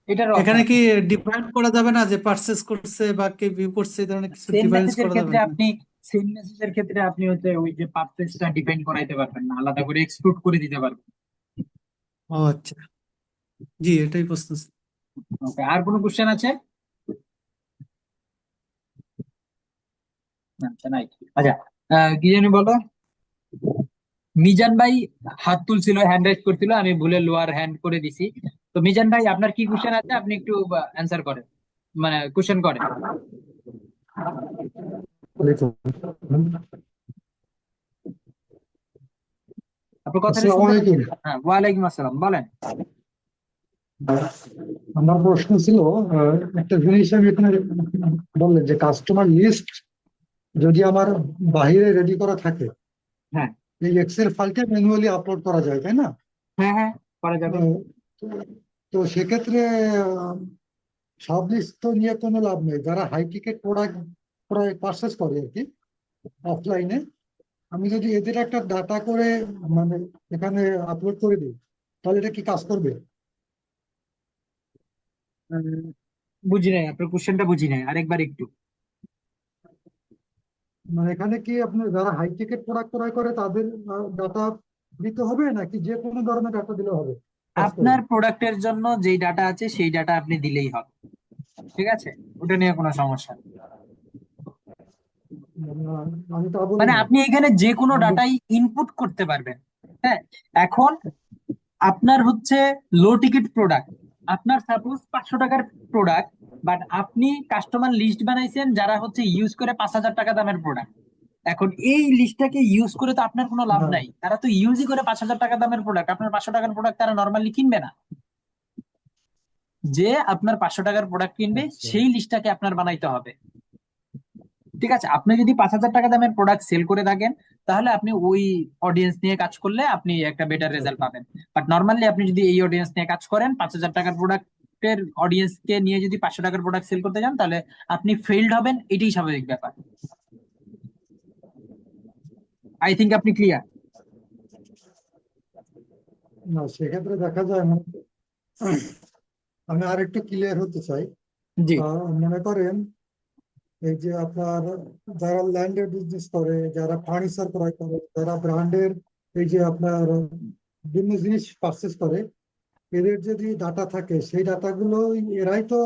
এটার এখানে অপশন। কি ডিফাইন করা যাবে না যে পারচেজ করছে বা কে ভিউ করছে, এই ধরনের কিছু সেন্ড ডিফারেন্স মেসেজের করা যাবে ক্ষেত্রে না? আপনি, সেন্ড মেসেজের ক্ষেত্রে আপনি হচ্ছে ওই যে পারফেক্টটা ডিপেন্ড করাইতে পারবেন না, আলাদা করে এক্সক্লুড করে দিতে পারবেন। ও আচ্ছা, জি এটাই প্রশ্ন ছিল। ওকে, আর কোনো কোশ্চেন আছে? আচ্ছা, নাই। আচ্ছা, কি জানি বলো। মিজান ভাই হাত তুলছিল, হ্যান্ড রাইজ করছিল, আমি ভুলে লোয়ার হ্যান্ড করে দিছি। তো মিজান ভাই আপনার কি কোশ্চেন আছে, আপনি একটু অ্যান্সার করেন, মানে কোশ্চেন করেন। আপনার কথাটা আসসালামু শুনতে পাচ্ছি আলাইকুম। না। হ্যাঁ, ওয়ালাইকুম আসসালাম, বলেন। আমার প্রশ্ন ছিল, একটা জিনিস আমি এখানে বললেন যে কাস্টমার লিস্ট যদি আমার বাইরে রেডি করা থাকে, হ্যাঁ, এই এক্সেল ফাইলটা ম্যানুয়ালি আপলোড করা যায়, তাই না? হ্যাঁ, হ্যাঁ, করা যাবে। আহ, তো তো সেক্ষেত্রে সব লিস্ট তো নিয়ে কোনো লাভ নেই। যারা হাই টিকেট প্রোডাক্ট পারচেস করে আর কি অফলাইনে, আমি যদি এদের একটা ডাটা করে মানে এখানে আপলোড করে দিই, তাহলে এটা কি কাজ করবে? উম, বুঝি নাই, আপনার কোশ্চেনটা বুঝি নাই, আরেকবার একটু। মানে এখানে কি আপনি যারা হাই টিকেট প্রোডাক্ট ক্রয় করে তাদের ডাটা দিতে হবে, নাকি যে কোনো ধরনের ডাটা দিলে হবে, কাজ করবে? আপনার প্রোডাক্টের জন্য যেই ডাটা আছে সেই ডাটা আপনি দিলেই হবে। ঠিক আছে, ওটা নিয়ে কোনো সমস্যা নেই। মানে আমি তা বলি মানে নাই। আপনি এখানে যে কোনো আমি ডাটাই ইনপুট করতে পারবেন। হ্যাঁ, এখন আপনার হচ্ছে লো টিকিট প্রোডাক্ট, আপনার সাপোজ 500 টাকার প্রোডাক্ট, বাট আপনি কাস্টমার লিস্ট বানাইছেন যারা হচ্ছে ইউজ করে 5,000 টাকা দামের প্রোডাক্ট। এখন এই লিস্টটাকে ইউজ করে তো আপনার কোনো লাভ না, নাই, তারা তো ইউজই করে 5,000 টাকা দামের প্রোডাক্ট, আপনার 500 টাকার প্রোডাক্ট তারা নর্মালি কিনবে না। যে আপনার 500 টাকার প্রোডাক্ট কিনবে আচ্ছা। সেই লিস্টটাকে আপনার বানাইতে হবে। ঠিক আছে, আপনি যদি 5,000 টাকা দামের প্রোডাক্ট সেল করে থাকেন, তাহলে আপনি ওই অডিয়েন্স নিয়ে কাজ করলে আপনি একটা বেটার আচ্ছা, রেজাল্ট পাবেন। বাট নর্মালি আপনি যদি এই অডিয়েন্স নিয়ে কাজ করেন, 5,000 টাকার প্রোডাক্টের অডিয়েন্সকে নিয়ে যদি 500 টাকার প্রোডাক্ট সেল করতে যান, তাহলে আপনি ফেইল্ড হবেন, এটাই স্বাভাবিক ব্যাপার। আই থিঙ্ক আপনি ক্লিয়ার। না সেক্ষেত্রে দেখা যায় মানে আমি আর একটু ক্লিয়ার হতে চাই। জি। মনে করেন এই যে আপনার যারা ল্যান্ডের বিজনেস করে, যারা ফার্নিচার ক্রয় করে, যারা ব্র্যান্ডের এই যে আপনার বিভিন্ন জিনিস পারচেস করে, এদের যদি ডাটা থাকে সেই ডাটাগুলো এরাই তো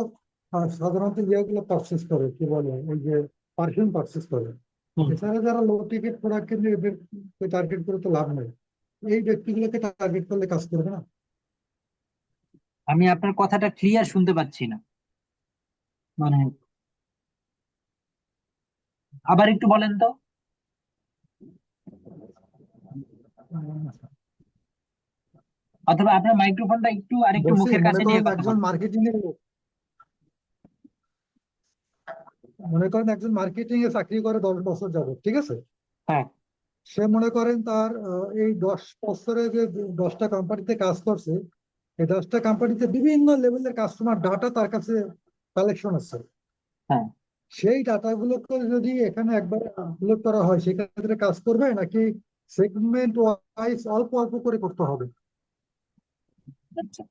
সাধারণত ইয়েগুলো পারচেস করে, কি বলে ওই যে পারফিউম পারচেস করে। হুম। এছাড়া যারা লো টিকেট প্রোডাক্ট কিনবে এদের টার্গেট করে তো লাভ নেই। এই ব্যক্তিগুলোকে টার্গেট করলে কাজ করবে না। আমি আপনার কথাটা ক্লিয়ার শুনতে পাচ্ছি না, মানে আবার একটু বলেন তো। অথবা আপনার মাইক্রোফোনটা একটু আরেকটু বলছি মুখের মনে কাছে নিয়ে করেন কথা একজন বলেন। মার্কেটিং এর লোক, মনে করেন একজন মার্কেটিং এ চাকরি করে 10 বছর যাবত, ঠিক আছে? হ্যাঁ। সে মনে করেন তার এই 10 বছরে যে 10টা কোম্পানিতে কাজ করছে, এই 10টা কোম্পানিতে বিভিন্ন লেভেলের কাস্টমার ডাটা তার কাছে কালেকশন আছে। হ্যাঁ। সেই ডাটাগুলোকে যদি এখানে একবার আপলোড করা হয়, সেক্ষেত্রে কাজ করবে নাকি সেগমেন্ট ওয়াইজ অল্প অল্প করে করতে হবে? আচ্ছা,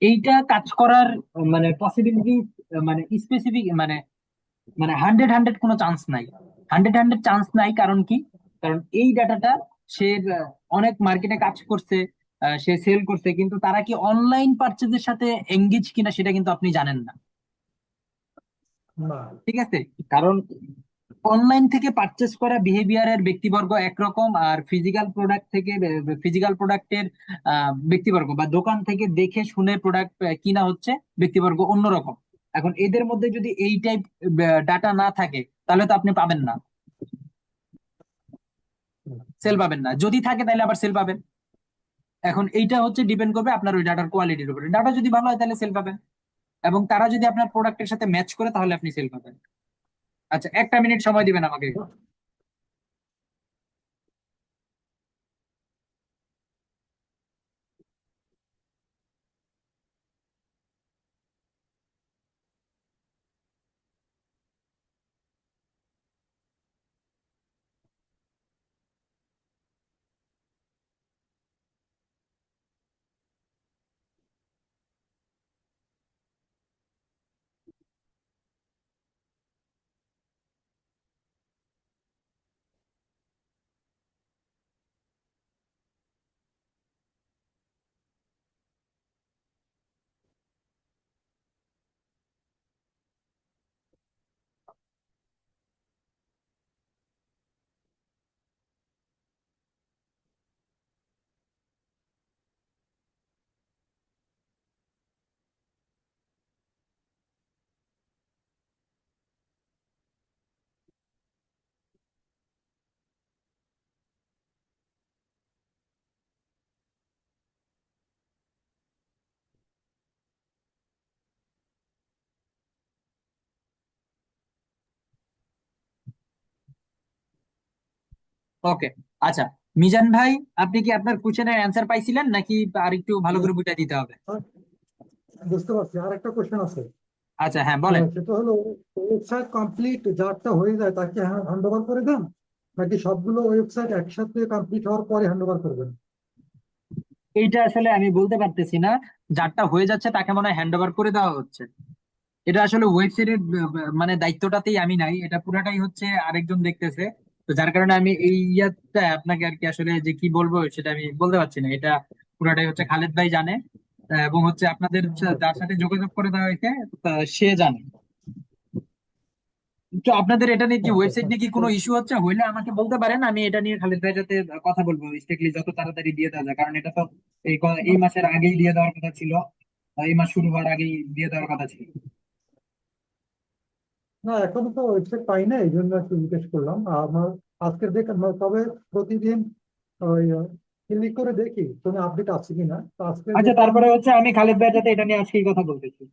এইটা কাজ করার মানে পসিবিলিটি, মানে স্পেসিফিক, মানে মানে 100 কোনো চান্স নাই। 100 চান্স নাই, কারণ কি? কারণ এই ডাটাটা সে অনেক মার্কেটে কাজ করছে, সে সেল করছে, কিন্তু তারা কি অনলাইন পারচেজের সাথে এঙ্গেজ কিনা সেটা কিন্তু আপনি জানেন না। না। ঠিক আছে? কারণ অনলাইন থেকে পারচেস করা বিহেভিয়ারের ব্যক্তিবর্গ একরকম, আর ফিজিক্যাল প্রোডাক্ট থেকে, ফিজিক্যাল প্রোডাক্টের ব্যক্তিবর্গ বা দোকান থেকে দেখে শুনে প্রোডাক্ট কিনা হচ্ছে ব্যক্তিবর্গ অন্যরকম। এখন এদের মধ্যে যদি এই টাইপ ডাটা না থাকে, তাহলে তো আপনি পাবেন না, সেল পাবেন না। যদি থাকে তাহলে আবার সেল পাবেন। এখন এইটা হচ্ছে ডিপেন্ড করবে আপনার ওই ডাটার কোয়ালিটির উপরে। ডাটা যদি ভালো হয় তাহলে সেল পাবেন, এবং তারা যদি আপনার প্রোডাক্টের সাথে ম্যাচ করে তাহলে আপনি সেল পাবেন। আচ্ছা, একটা মিনিট সময় দিবেন আমাকে। ওকে। আচ্ছা, মিজান ভাই, আপনি কি আপনার কোশ্চেনের অ্যান্সার পাইছিলেন, নাকি আর একটু ভালো করে বুঝাই দিতে হবে? বুঝতে পারছি, আর একটা কোশ্চেন আছে। আচ্ছা, হ্যাঁ বলেন। সেটা হলো, ওয়েবসাইট কমপ্লিট যারটা হয়ে যায় তাকে হ্যান্ড ওভার করে দেন, নাকি সবগুলো ওয়েবসাইট একসাথে কমপ্লিট হওয়ার পরে হ্যান্ড ওভার করবেন? এইটা আসলে আমি বলতে পারতেছি না। যারটা হয়ে যাচ্ছে তাকে মনে হয় হ্যান্ড ওভার করে দেওয়া হচ্ছে। এটা আসলে ওয়েবসাইটের মানে দায়িত্বটাতেই আমি নাই, এটা পুরাটাই হচ্ছে আরেকজন দেখতেছে। তো যার কারণে আমি এই ইয়াটা আপনাকে আর কি আসলে যে কি বলবো সেটা আমি বলতে পারছি না। এটা পুরাটাই হচ্ছে খালেদ ভাই জানে, এবং হচ্ছে আপনাদের যার সাথে যোগাযোগ করে দেওয়া হয়েছে সে জানে। তো আপনাদের এটা নিয়ে কি, আচ্ছা ওয়েবসাইট আচ্ছা। নিয়ে কি কোনো ইস্যু হচ্ছে? হইলে আমাকে বলতে পারেন, আমি এটা নিয়ে খালেদ ভাইয়ের সাথে কথা বলবো স্ট্রিক্টলি, যত তাড়াতাড়ি দিয়ে দেওয়া যায়। কারণ এটা তো এই মাসের আগেই দিয়ে দেওয়ার কথা ছিল, এই মাস শুরু হওয়ার আগেই দিয়ে দেওয়ার কথা ছিল। না, এখনো তো ওয়েবসাইট পাই না, এই জন্য একটু জিজ্ঞেস করলাম। আমার আজকে দেখ, তবে প্রতিদিন ওই ক্লিক করে দেখি কোনো আপডেট আছে কিনা। তো আজকে আচ্ছা, দেখলাম তারপরে হচ্ছে আমি খালেদ ভাইয়ের সাথে এটা নিয়ে আজকেই কথা বলতেছি।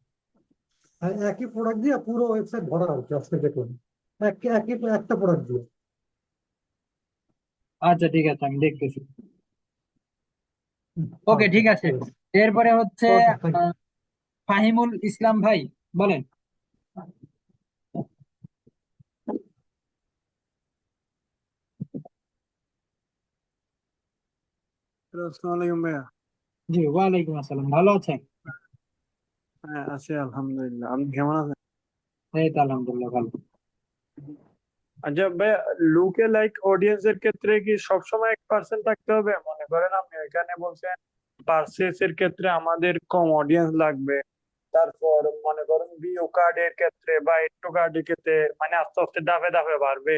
একই প্রোডাক্ট দিয়ে পুরো ওয়েবসাইট ভরা হচ্ছে, আজকে দেখুন একই একই একটা প্রোডাক্ট দিয়ে। আচ্ছা, ঠিক আছে, আমি দেখতেছি। ওকে, আচ্ছা, ঠিক আছে। ঠিক আছে। এরপরে হচ্ছে ওকে, থ্যাংক আহ, ফাহিমুল ইসলাম ভাই, বলেন। হ্যালো, আসসালামু আলাইকুম ভাইয়া। জি, ওয়ালাইকুম আসসালাম, ভালো আছেন? হ্যাঁ, আছি আলহামদুলিল্লাহ। আপনি কেমন আছেন? এই তো আলহামদুলিল্লাহ ভালো। আচ্ছা ভাইয়া, লুকে লাইক অডিয়েন্স এর ক্ষেত্রে কি সবসময় 1% থাকতে হবে? মনে করেন আপনি এখানে বলছেন পার্সেস এর ক্ষেত্রে আমাদের কম অডিয়েন্স লাগবে, তারপর মনে করেন বিও কার্ড এর ক্ষেত্রে বা এট্টো কার্ড এর ক্ষেত্রে মানে আস্তে আস্তে ধাপে ধাপে বাড়বে।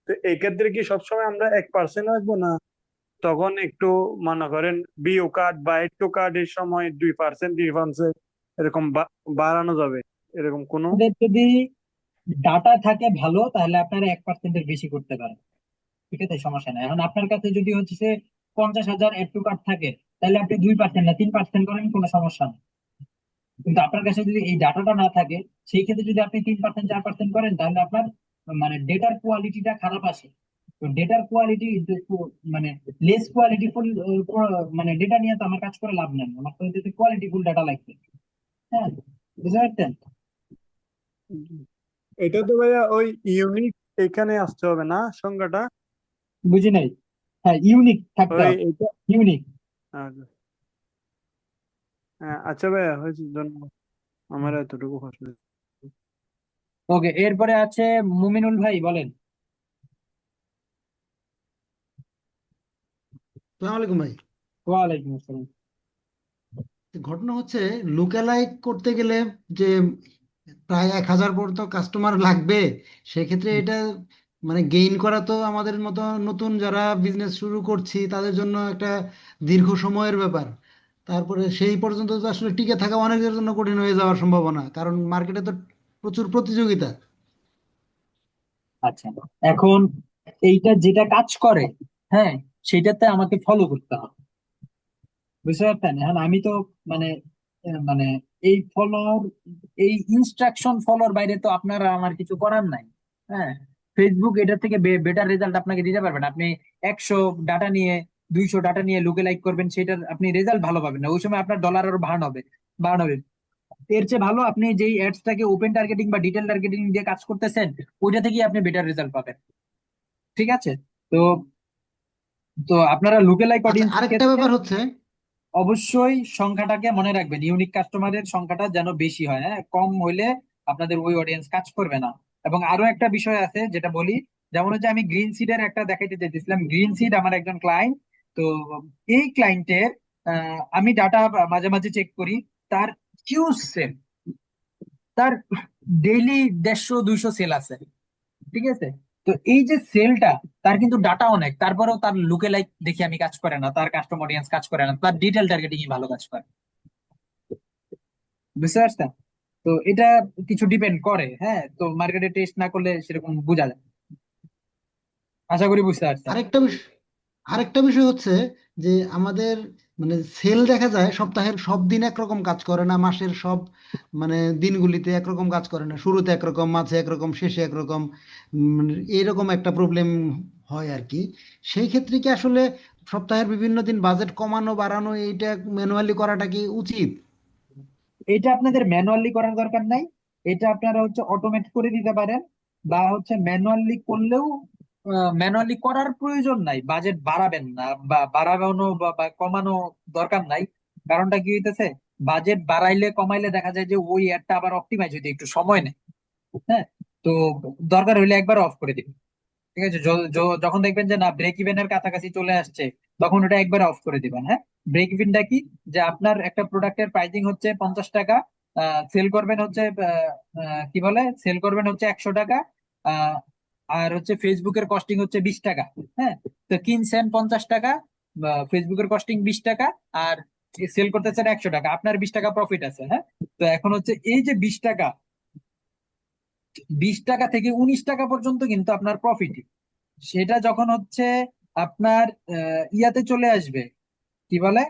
তো এই ক্ষেত্রে কি সবসময় আমরা 1% রাখবো, না তখন একটু মনে করেন বিও কার্ড বা এট্টো কার্ড এর সময় 2%, 3%? এরকম বাড়ানো যাবে, এরকম কোনো? আমাদের যদি ডাটা থাকে ভালো তাহলে আপনারা 1%-এর বেশি করতে পারেন, ঠিক আছে, সমস্যা নাই। এখন আপনার কাছে যদি হচ্ছে যে 50,000 অ্যাড টু কার্ট থাকে, তাহলে আপনি 2% না 3% করেন, কোনো সমস্যা নেই। কিন্তু আপনার কাছে যদি এই ডাটাটা না থাকে, সেই ক্ষেত্রে যদি আপনি 3% 4% করেন, তাহলে আপনার মানে ডেটার কোয়ালিটিটা খারাপ আসে। তো ডেটার কোয়ালিটি মানে লেস কোয়ালিটিফুল মানে ডেটা নিয়ে তো আমার কাজ করে লাভ নেই, আমার তো কোয়ালিটিফুল ডাটা লাগবে। হ্যাঁ, বুঝতে পারছেন? এটা তো ভাইয়া ওই ইউনিক এখানে আসতে হবে না সংখ্যাটা? বুঝি নাই। হ্যাঁ, ইউনিক থাকতে ওই হবে, এটা। ইউনিক। আচ্ছা। হ্যাঁ, আচ্ছা ভাইয়া, হয়েছে, ধন্যবাদ। আমার এতটুকু প্রশ্ন। ওকে, এরপরে আছে মুমিনুল ভাই, বলেন। সালাম আলাইকুম ভাই। ওয়ালাইকুম আসসালাম। ঘটনা হচ্ছে লুকালাইক করতে গেলে যে প্রায় 1,000 পর্যন্ত কাস্টমার লাগবে, সেক্ষেত্রে এটা মানে গেইন করা তো আমাদের মতো নতুন যারা বিজনেস শুরু করছি তাদের জন্য একটা দীর্ঘ সময়ের ব্যাপার। তারপরে সেই পর্যন্ত তো আসলে টিকে থাকা অনেকের জন্য কঠিন হয়ে যাওয়ার সম্ভাবনা, কারণ মার্কেটে তো প্রচুর প্রতিযোগিতা। আচ্ছা, এখন এইটা যেটা কাজ করে, হ্যাঁ, সেটাতে আমাকে ফলো করতে হবে, বুঝতে পারছেন? এখন আমি তো মানে মানে এই ফলোর, এই ইনস্ট্রাকশন ফলোর বাইরে তো আপনারা আমার কিছু করার নাই। হ্যাঁ, ফেসবুক এটার থেকে বেটার রেজাল্ট আপনাকে দিতে পারবেন। আপনি 100 ডাটা নিয়ে, 200 ডাটা নিয়ে লুকে লাইক করবেন, সেটার আপনি রেজাল্ট ভালো পাবেন না, ওই সময় আপনার ডলার আরো বাড়ানো হবে। এর চেয়ে ভালো আপনি যেই অ্যাডসটাকে ওপেন টার্গেটিং বা ডিটেল টার্গেটিং দিয়ে কাজ করতেছেন, ওইটা থেকেই আপনি বেটার রেজাল্ট পাবেন, ঠিক আছে? তো তো আপনারা লুকে লাইক আচ্ছা, অডিয়েন্সের আরেকটা ক্ষেত্রে ব্যাপার হচ্ছে, অবশ্যই সংখ্যাটাকে মনে রাখবেন, ইউনিক কাস্টমারের সংখ্যাটা যেন বেশি হয়। হ্যাঁ, কম হইলে আপনাদের ওই অডিয়েন্স কাজ করবে না। এবং আরো একটা বিষয় আছে যেটা বলি, যেমন হচ্ছে আমি গ্রিন সিডের একটা দেখাইতে চাইছিলাম। গ্রিন সিড আমার একজন ক্লায়েন্ট। তো এই ক্লায়েন্টের আমি ডাটা মাঝে মাঝে চেক করি, তার হিউজ সেল, তার ডেইলি 150-200 সেল আছে, ঠিক আছে? তো এই যে সেলটা, তার কিন্তু ডাটা অনেক, তারপরেও তার লুকে লাইক দেখি আমি কাজ করে না, তার কাস্টম অডিয়েন্স কাজ করে না, তার ডিটেল টার্গেটিং ভালো কাজ করে, বুঝতে পারছেন? তো এটা কিছু ডিপেন্ড করে। হ্যাঁ, তো মার্কেটে টেস্ট না করলে সেরকম বোঝা যায়। আশা করি বুঝতে পারছেন। আরেকটা বিষয় আরেকটা বিষয় হচ্ছে যে আমাদের মানে সেল দেখা যায় সপ্তাহের সব দিন একরকম কাজ করে না, মাসের সব মানে দিনগুলিতে একরকম কাজ করে না, শুরুতে একরকম, মাঝে একরকম, শেষে একরকম। এইরকম একটা প্রবলেম হয় আর কি। সেই ক্ষেত্রে কি আসলে সপ্তাহের বিভিন্ন দিন বাজেট কমানো বাড়ানো এইটা ম্যানুয়ালি করাটা কি উচিত? এটা আপনাদের ম্যানুয়ালি করার দরকার নাই, এটা আপনারা হচ্ছে অটোমেট করে দিতে পারেন, বা হচ্ছে ম্যানুয়ালি করলেও ম্যানুয়ালি করার প্রয়োজন নাই, বাজেট বাড়াবেন না বা বাড়ানো বা কমানো দরকার নাই। কারণটা কি হইতেছে, বাজেট বাড়াইলে কমাইলে দেখা যায় যে ওই অ্যাডটা আবার অপটিমাইজ হইতে একটু সময় নেয়। হ্যাঁ, তো দরকার হইলে একবার অফ করে দিবেন, ঠিক আছে? যখন দেখবেন যে না, ব্রেক ইভেনের কাছাকাছি চলে আসছে, তখন ওটা একবার অফ করে দিবেন। হ্যাঁ, ব্রেক ইভেনটা কি, যে আপনার একটা প্রোডাক্টের প্রাইসিং হচ্ছে 50 টাকা, সেল করবেন হচ্ছে কি বলে, সেল করবেন হচ্ছে 100 টাকা, আহ, আর হচ্ছে ফেসবুকের কস্টিং হচ্ছে 20 টাকা। হ্যাঁ, তো কিনছেন 50 টাকা, ফেসবুকের কস্টিং 20 টাকা, আর সেল করতেছেন 100 টাকা, আপনার 20 টাকা প্রফিট আছে। হ্যাঁ, তো এখন হচ্ছে এই যে 20 টাকা, 20 টাকা থেকে 19 টাকা পর্যন্ত কিন্তু আপনার প্রফিট। সেটা যখন হচ্ছে আপনার ইয়াতে চলে আসবে, কি বলে,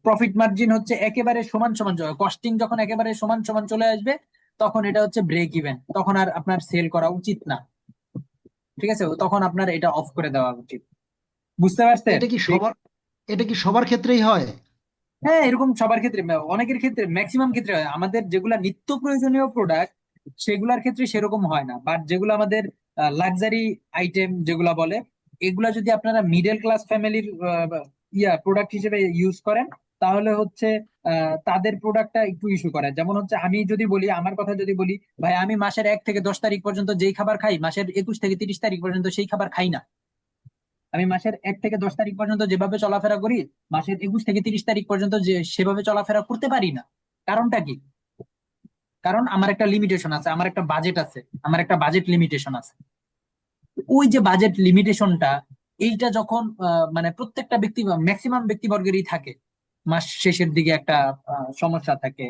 প্রফিট মার্জিন হচ্ছে একেবারে সমান সমান, কস্টিং যখন একেবারে সমান সমান চলে আসবে, তখন এটা হচ্ছে ব্রেক ইভেন, তখন আর আপনার সেল করা উচিত না, ঠিক আছে? তখন আপনার এটা অফ করে দেওয়া উচিত, বুঝতে পারছেন? এটা কি সবার এটা কি সবার ক্ষেত্রেই হয়? হ্যাঁ, এরকম সবার ক্ষেত্রে, অনেকের ক্ষেত্রে, ম্যাক্সিমাম ক্ষেত্রে হয়। আমাদের যেগুলা নিত্য প্রয়োজনীয় প্রোডাক্ট, সেগুলার ক্ষেত্রে সেরকম হয় না, বাট যেগুলো আমাদের লাক্সারি আইটেম যেগুলা বলে, এগুলা যদি আপনারা মিডল ক্লাস ফ্যামিলির প্রোডাক্ট হিসেবে ইউজ করেন, তাহলে হচ্ছে তাদের প্রোডাক্টটা একটু ইস্যু করে। যেমন হচ্ছে আমি যদি বলি, আমার কথা যদি বলি, ভাই আমি মাসের 1 থেকে 10 তারিখ পর্যন্ত যেই খাবার খাই, মাসের 21 থেকে 30 তারিখ পর্যন্ত সেই খাবার খাই না। আমি মাসের 1 থেকে 10 তারিখ পর্যন্ত যেভাবে চলাফেরা করি, মাসের 21 থেকে 30 তারিখ পর্যন্ত যে সেভাবে চলাফেরা করতে পারি না। কারণটা কি? কারণ আমার একটা লিমিটেশন আছে, আমার একটা বাজেট আছে, আমার একটা বাজেট লিমিটেশন আছে। ওই যে বাজেট লিমিটেশনটা, এইটা যখন মানে প্রত্যেকটা ব্যক্তি, ম্যাক্সিমাম ব্যক্তিবর্গেরই থাকে, মাস শেষের দিকে একটা সমস্যা থাকে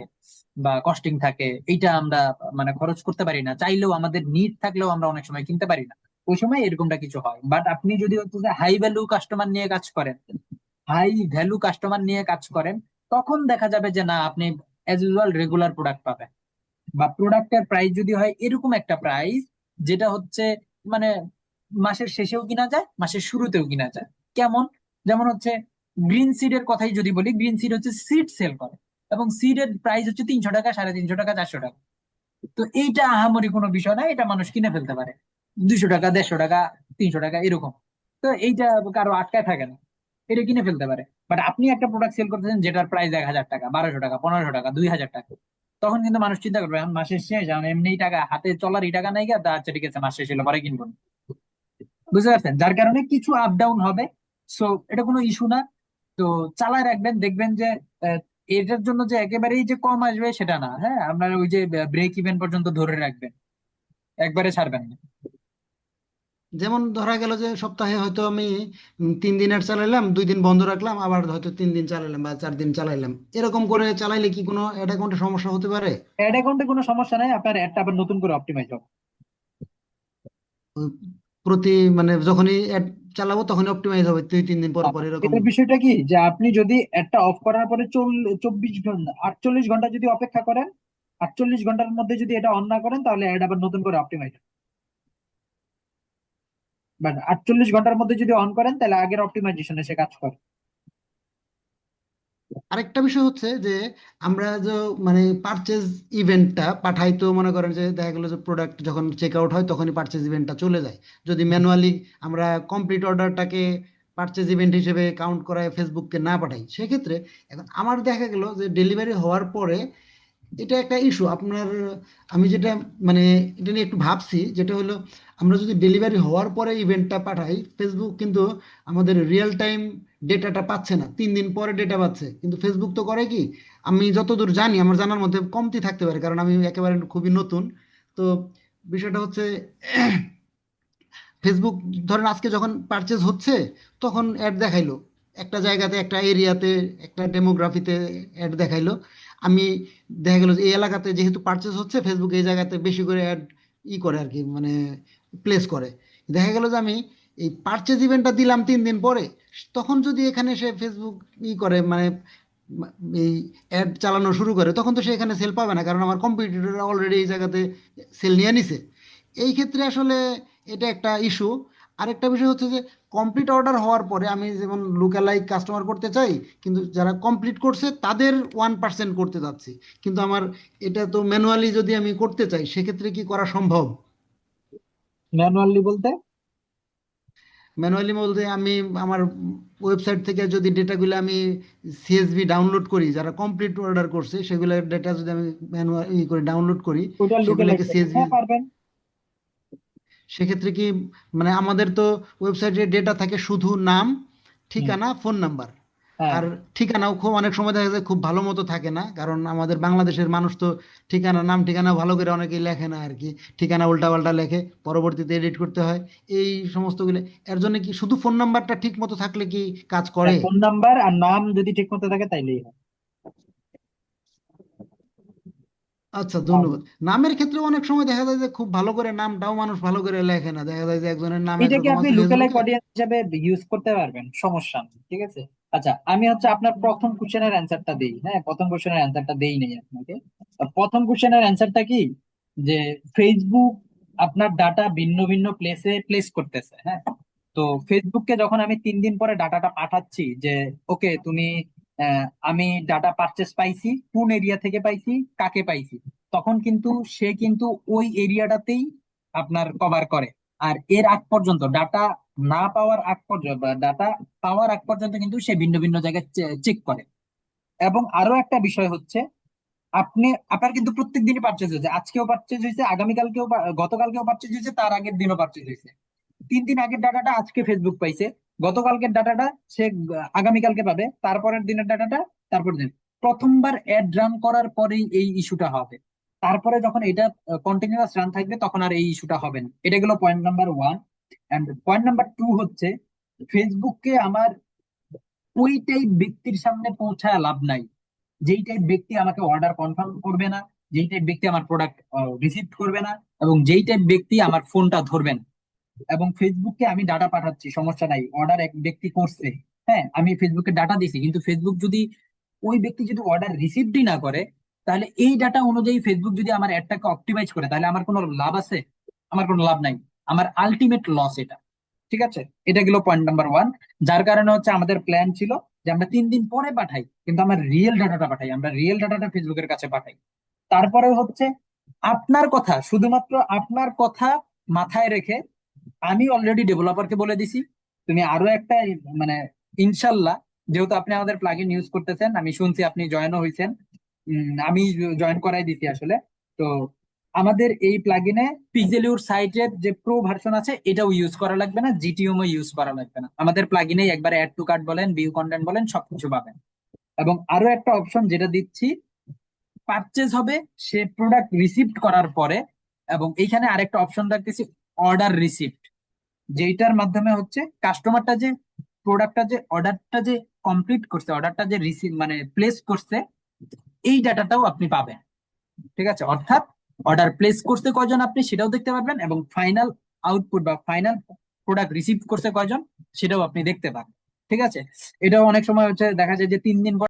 বা কস্টিং থাকে, এইটা আমরা মানে খরচ করতে পারি না, চাইলেও আমাদের নিড থাকলেও আমরা অনেক সময় কিনতে পারি না। ওই সময় এরকমটা কিছু হয়। বাট আপনি যদি হচ্ছে যে হাই ভ্যালু কাস্টমার নিয়ে কাজ করেন, হাই ভ্যালু কাস্টমার নিয়ে কাজ করেন, তখন দেখা যাবে যে না, আপনি অ্যাজ ইউজুয়াল রেগুলার প্রোডাক্ট পাবেন, বা প্রোডাক্টের প্রাইস যদি হয় এরকম একটা প্রাইস যেটা হচ্ছে মানে মাসের শেষেও কিনা যায়, মাসের শুরুতেও কিনা যায়। কেমন? যেমন হচ্ছে গ্রিন সিডের কথাই যদি বলি, গ্রিন সিড হচ্ছে সিড সেল করে, এবং সিডের প্রাইস হচ্ছে 300 টাকা, 350 টাকা, 400 টাকা। তো এইটা আহামরি কোনো বিষয় না, এটা মানুষ কিনে ফেলতে পারে 200 টাকা, 150 টাকা, 300 টাকা এরকম। তো এইটা কারো আটকায় থাকে না, এটা কিনে ফেলতে পারে। বাট আপনি একটা প্রোডাক্ট সেল করতেছেন যেটার প্রাইস 1000 টাকা, 1200 টাকা, 1500 টাকা, 2000 টাকা, তখন কিন্তু মানুষ চিন্তা করবে এখন মাসের শেষ, এখন এমনি টাকা হাতে চলারই টাকা নাই গা, তা আচ্ছা ঠিক আছে মাস শেষ হলো পরে কিনবো না। বুঝতে পারছেন? যার কারণে কিছু আপ ডাউন হবে। সো এটা কোনো ইস্যু না। তো চালায় রাখবেন, দেখবেন যে আহ, এটার জন্য যে একেবারেই যে কম আসবে সেটা না। হ্যাঁ, আপনার ওই যে ব্রেক ইভেন পর্যন্ত ধরে রাখবেন, একবারে ছাড়বেন না। যেমন ধরা গেল যে সপ্তাহে হয়তো আমি 3 দিনের চালাইলাম, 2 দিন বন্ধ রাখলাম, আবার হয়তো 3 দিন চালাইলাম বা 4 দিন চালাইলাম, এরকম করে চালাইলে কি কোনো অ্যাড অ্যাকাউন্টে সমস্যা হতে পারে? অ্যাড অ্যাকাউন্টে কোনো সমস্যা নাই, আপনার অ্যাডটা আবার নতুন করে অপটিমাইজ হবে। ওই প্রতি মানে যখনই অ্যাড চালাবো তখনই অপটিমাইজ হবে 2-3 দিন পর পর এরকম? এটার বিষয়টা কি যে আপনি যদি অ্যাডটা অফ করার পরে 24 ঘন্টা, 48 ঘন্টা যদি অপেক্ষা করেন, 48 ঘন্টার মধ্যে যদি এটা অন না করেন, তাহলে অ্যাড আবার নতুন করে অপটিমাইজ। বাট 48 ঘন্টার মধ্যে যদি অন করেন, তাহলে আগের অপটিমাইজেশনে সে কাজ করে। আরেকটা বিষয় হচ্ছে যে আমরা যে মানে পারচেজ ইভেন্টটা পাঠাই, তো মনে করেন যে দেখা গেলো যে প্রোডাক্ট যখন চেক আউট হয় তখনই পারচেজ ইভেন্টটা চলে যায়। যদি ম্যানুয়ালি আমরা কমপ্লিট অর্ডারটাকে পারচেজ ইভেন্ট হিসেবে কাউন্ট করায় ফেসবুককে না পাঠাই, সেক্ষেত্রে এখন আমার দেখা গেল যে ডেলিভারি হওয়ার পরে এটা একটা ইস্যু আপনার। আমি যেটা মানে এটা নিয়ে একটু ভাবছি, যেটা হলো আমরা যদি ডেলিভারি হওয়ার পরে ইভেন্টটা পাঠাই, ফেসবুক কিন্তু আমাদের রিয়েল টাইম ডেটাটা পাচ্ছে না, 3 দিন পরে ডেটা পাচ্ছে। কিন্তু ফেসবুক তো করে কি, আমি যতদূর জানি, আমার জানার মধ্যে কমতি থাকতে পারে কারণ আমি একেবারে খুবই নতুন। তো বিষয়টা হচ্ছে ফেসবুক ধরেন আজকে যখন পারচেজ হচ্ছে তখন অ্যাড দেখাইলো একটা জায়গাতে, একটা এরিয়াতে, একটা ডেমোগ্রাফিতে অ্যাড দেখাইলো। আমি দেখা গেল যে এই এলাকাতে যেহেতু পারচেজ হচ্ছে, ফেসবুক এই জায়গাতে বেশি করে অ্যাড করে আর কি, মানে প্লেস করে। দেখা গেল যে আমি এই পারচেজ ইভেন্টটা দিলাম 3 দিন পরে, তখন যদি এখানে সে ফেসবুক করে মানে এই অ্যাড চালানো শুরু করে, তখন তো সে এখানে সেল পাবে না কারণ আমার কম্পিটিটর অলরেডি এই জায়গাতে সেল নিয়ে নিছে। এই ক্ষেত্রে আসলে এটা একটা ইস্যু। আরেকটা বিষয় হচ্ছে যে কমপ্লিট অর্ডার হওয়ার পরে আমি যেমন লুকালাইক কাস্টমার করতে চাই, কিন্তু যারা কমপ্লিট করছে তাদের 1% করতে যাচ্ছি। কিন্তু আমার এটা তো ম্যানুয়ালি যদি আমি করতে চাই, সেক্ষেত্রে কি করা সম্ভব? ম্যানুয়ালি বলতে? ম্যানুয়ালি বলতে আমি আমার ওয়েবসাইট থেকে যদি ডেটাগুলো আমি সিএসভি ডাউনলোড করি, যারা কমপ্লিট অর্ডার করছে সেগুলোর ডেটা যদি আমি ম্যানুয়াল করে ডাউনলোড করি, ওটা লুকে সেগুলোকে লাইক, সিএসভি, হ্যাঁ পারবেন। সেক্ষেত্রে কি মানে আমাদের তো ওয়েবসাইটে ডেটা থাকে শুধু নাম, হুম। ঠিকানা, ফোন নাম্বার। হ্যাঁ, আর ঠিকানাও খুব অনেক সময় দেখা যায় খুব ভালো মতো থাকে না, কারণ আমাদের বাংলাদেশের মানুষ তো ঠিকানা, নাম ঠিকানা ভালো করে অনেকেই লেখে না আর কি, ঠিকানা উল্টা পাল্টা লেখে, পরবর্তীতে এডিট করতে হয় এই সমস্তগুলো। এর জন্য কি শুধু ফোন নাম্বারটা ঠিক মতো থাকলে কি কাজ করে? ফোন নাম্বার আর নাম যদি ঠিক মতো থাকে তাইলেই হয়। আচ্ছা, আর ধন্যবাদ। নামের ক্ষেত্রে অনেক সময় দেখা যায় যে খুব ভালো করে নামটাও মানুষ ভালো করে লেখে না, দেখা যায় যে একজনের নাম এটাকে একরকম আপনি আছে লুকালাইক ফেসবুকে। অডিয়েন্স হিসেবে ইউজ করতে পারবেন, সমস্যা নেই, ঠিক আছে। আচ্ছা, আমি হচ্ছে আপনার প্রথম কোশ্চেনের অ্যান্সারটা দেই। হ্যাঁ, প্রথম কোশ্চেনের অ্যান্সারটা দেই নেই আপনাকে। প্রথম কোশ্চেনের অ্যান্সারটা কি, যে ফেসবুক আপনার ডাটা ভিন্ন ভিন্ন প্লেসে প্লেস করতেছে। হ্যাঁ, তো ফেসবুককে যখন আমি 3 দিন পরে ডাটাটা পাঠাচ্ছি যে ওকে তুমি আমি ডাটা পারচেস পাইছি, কোন এরিয়া থেকে পাইছি, কাকে পাইছি, তখন কিন্তু সে কিন্তু ওই এরিয়াটাতেই আপনার কভার করে। আর এর আগ পর্যন্ত ডাটা না পাওয়ার আগ পর্যন্ত বা ডাটা পাওয়ার আগ পর্যন্ত কিন্তু সে ভিন্ন ভিন্ন জায়গায় চেক করে। এবং আরো একটা বিষয় হচ্ছে, আপনি আপনার কিন্তু প্রত্যেক দিনই পারচেজ হয়েছে, আজকেও পারচেজ হয়েছে, আগামীকালকেও গতকালকেও পারচেজ হয়েছে, তার আগের দিনও পারচেজ হয়েছে। 3 দিন আগের ডাটাটা আজকে ফেসবুক পাইছে, গতকালকের ডাটাটা সে আগামীকালকে পাবে, তারপরের দিনের ডাটাটা তারপর দিন। প্রথমবার অ্যাড রান করার পরেই এই ইস্যুটা হবে, তারপরে যখন এটা কন্টিনিউয়াস রান থাকবে তখন আর এই ইস্যুটা হবে না। এটা গেল point number 1। End point number 2 হচ্ছে, ফেসবুককে আমার ওই টাইপ ব্যক্তির সামনে পৌঁছায় লাভ নাই। যেই টাইপ ব্যক্তি আমাকে অর্ডার কনফার্ম করবে না, যেই টাইপ ব্যক্তি আমার প্রোডাক্ট রিসিভ করবে না, এবং যেই টাইপ ব্যক্তি আমার ফোনটা ধরবে না। এবং ফেসবুককে আমি ডাটা পাঠাচ্ছি, সমস্যা নাই, অর্ডার এক ব্যক্তি করছে, হ্যাঁ আমি ফেসবুকে ডাটা দিছি, কিন্তু ফেসবুক যদি ওই ব্যক্তি যদি অর্ডার রিসিভই না করে, তাহলে এই ডাটা অনুযায়ী ফেসবুক যদি আমার অ্যাডটাকে অপটিমাইজ করে, তাহলে আমার কোনো লাভ আছে? আমার কোনো লাভ নাই, আমার আলটিমেট লস এটা। ঠিক আছে, এটা গেল পয়েন্ট নাম্বার ওয়ান। যার কারণে হচ্ছে আমাদের প্ল্যান ছিল যে আমরা 3 দিন পরে পাঠাই, কিন্তু আমরা রিয়েল ডাটাটা পাঠাই, আমরা রিয়েল ডাটাটা ফেসবুকের কাছে পাঠাই। তারপরে হচ্ছে আপনার কথা, শুধুমাত্র আপনার কথা মাথায় রেখে আমি অলরেডি ডেভেলপারকে বলে দিছি, তুমি আরো একটা মানে ইনশাল্লাহ, যেহেতু আপনি আমাদের প্লাগইন ইউজ করতেছেন, আমি শুনছি আপনি জয়েনও হয়েছেন, আমি জয়েন করাই দিছি আসলে। তো আমাদের এই প্লাগইনে পিক্সেলিউর সাইটের যে প্রো ভার্সন আছে এটাও ইউজ করা লাগবে না, জিটিওম ইউজ করা লাগবে না, আমাদের প্লাগইনে একবারে অ্যাড টু কার্ট বলেন, ভিউ কন্টেন্ট বলেন, সবকিছু পাবেন। এবং আরো একটা অপশন যেটা দিচ্ছি, পারচেজ হবে সে প্রোডাক্ট রিসিভ করার পরে, এবং এইখানে আরেকটা অপশন রাখতেছি অর্ডার রিসিপ্ট, যেইটার মাধ্যমে হচ্ছে কাস্টমারটা যে প্রোডাক্টটা যে অর্ডারটা যে কমপ্লিট করছে, অর্ডারটা যে রিসিভ মানে প্লেস করছে, এই ডাটাটাও আপনি পাবেন। ঠিক আছে, অর্থাৎ অর্ডার প্লেস করতে কয়জন আপনি সেটাও দেখতে পারবেন, এবং ফাইনাল আউটপুট বা ফাইনাল প্রোডাক্ট রিসিভ করতে কয়জন সেটাও আপনি দেখতে পাবেন। ঠিক আছে, এটাও অনেক সময় হচ্ছে দেখা যায় যে 3 দিন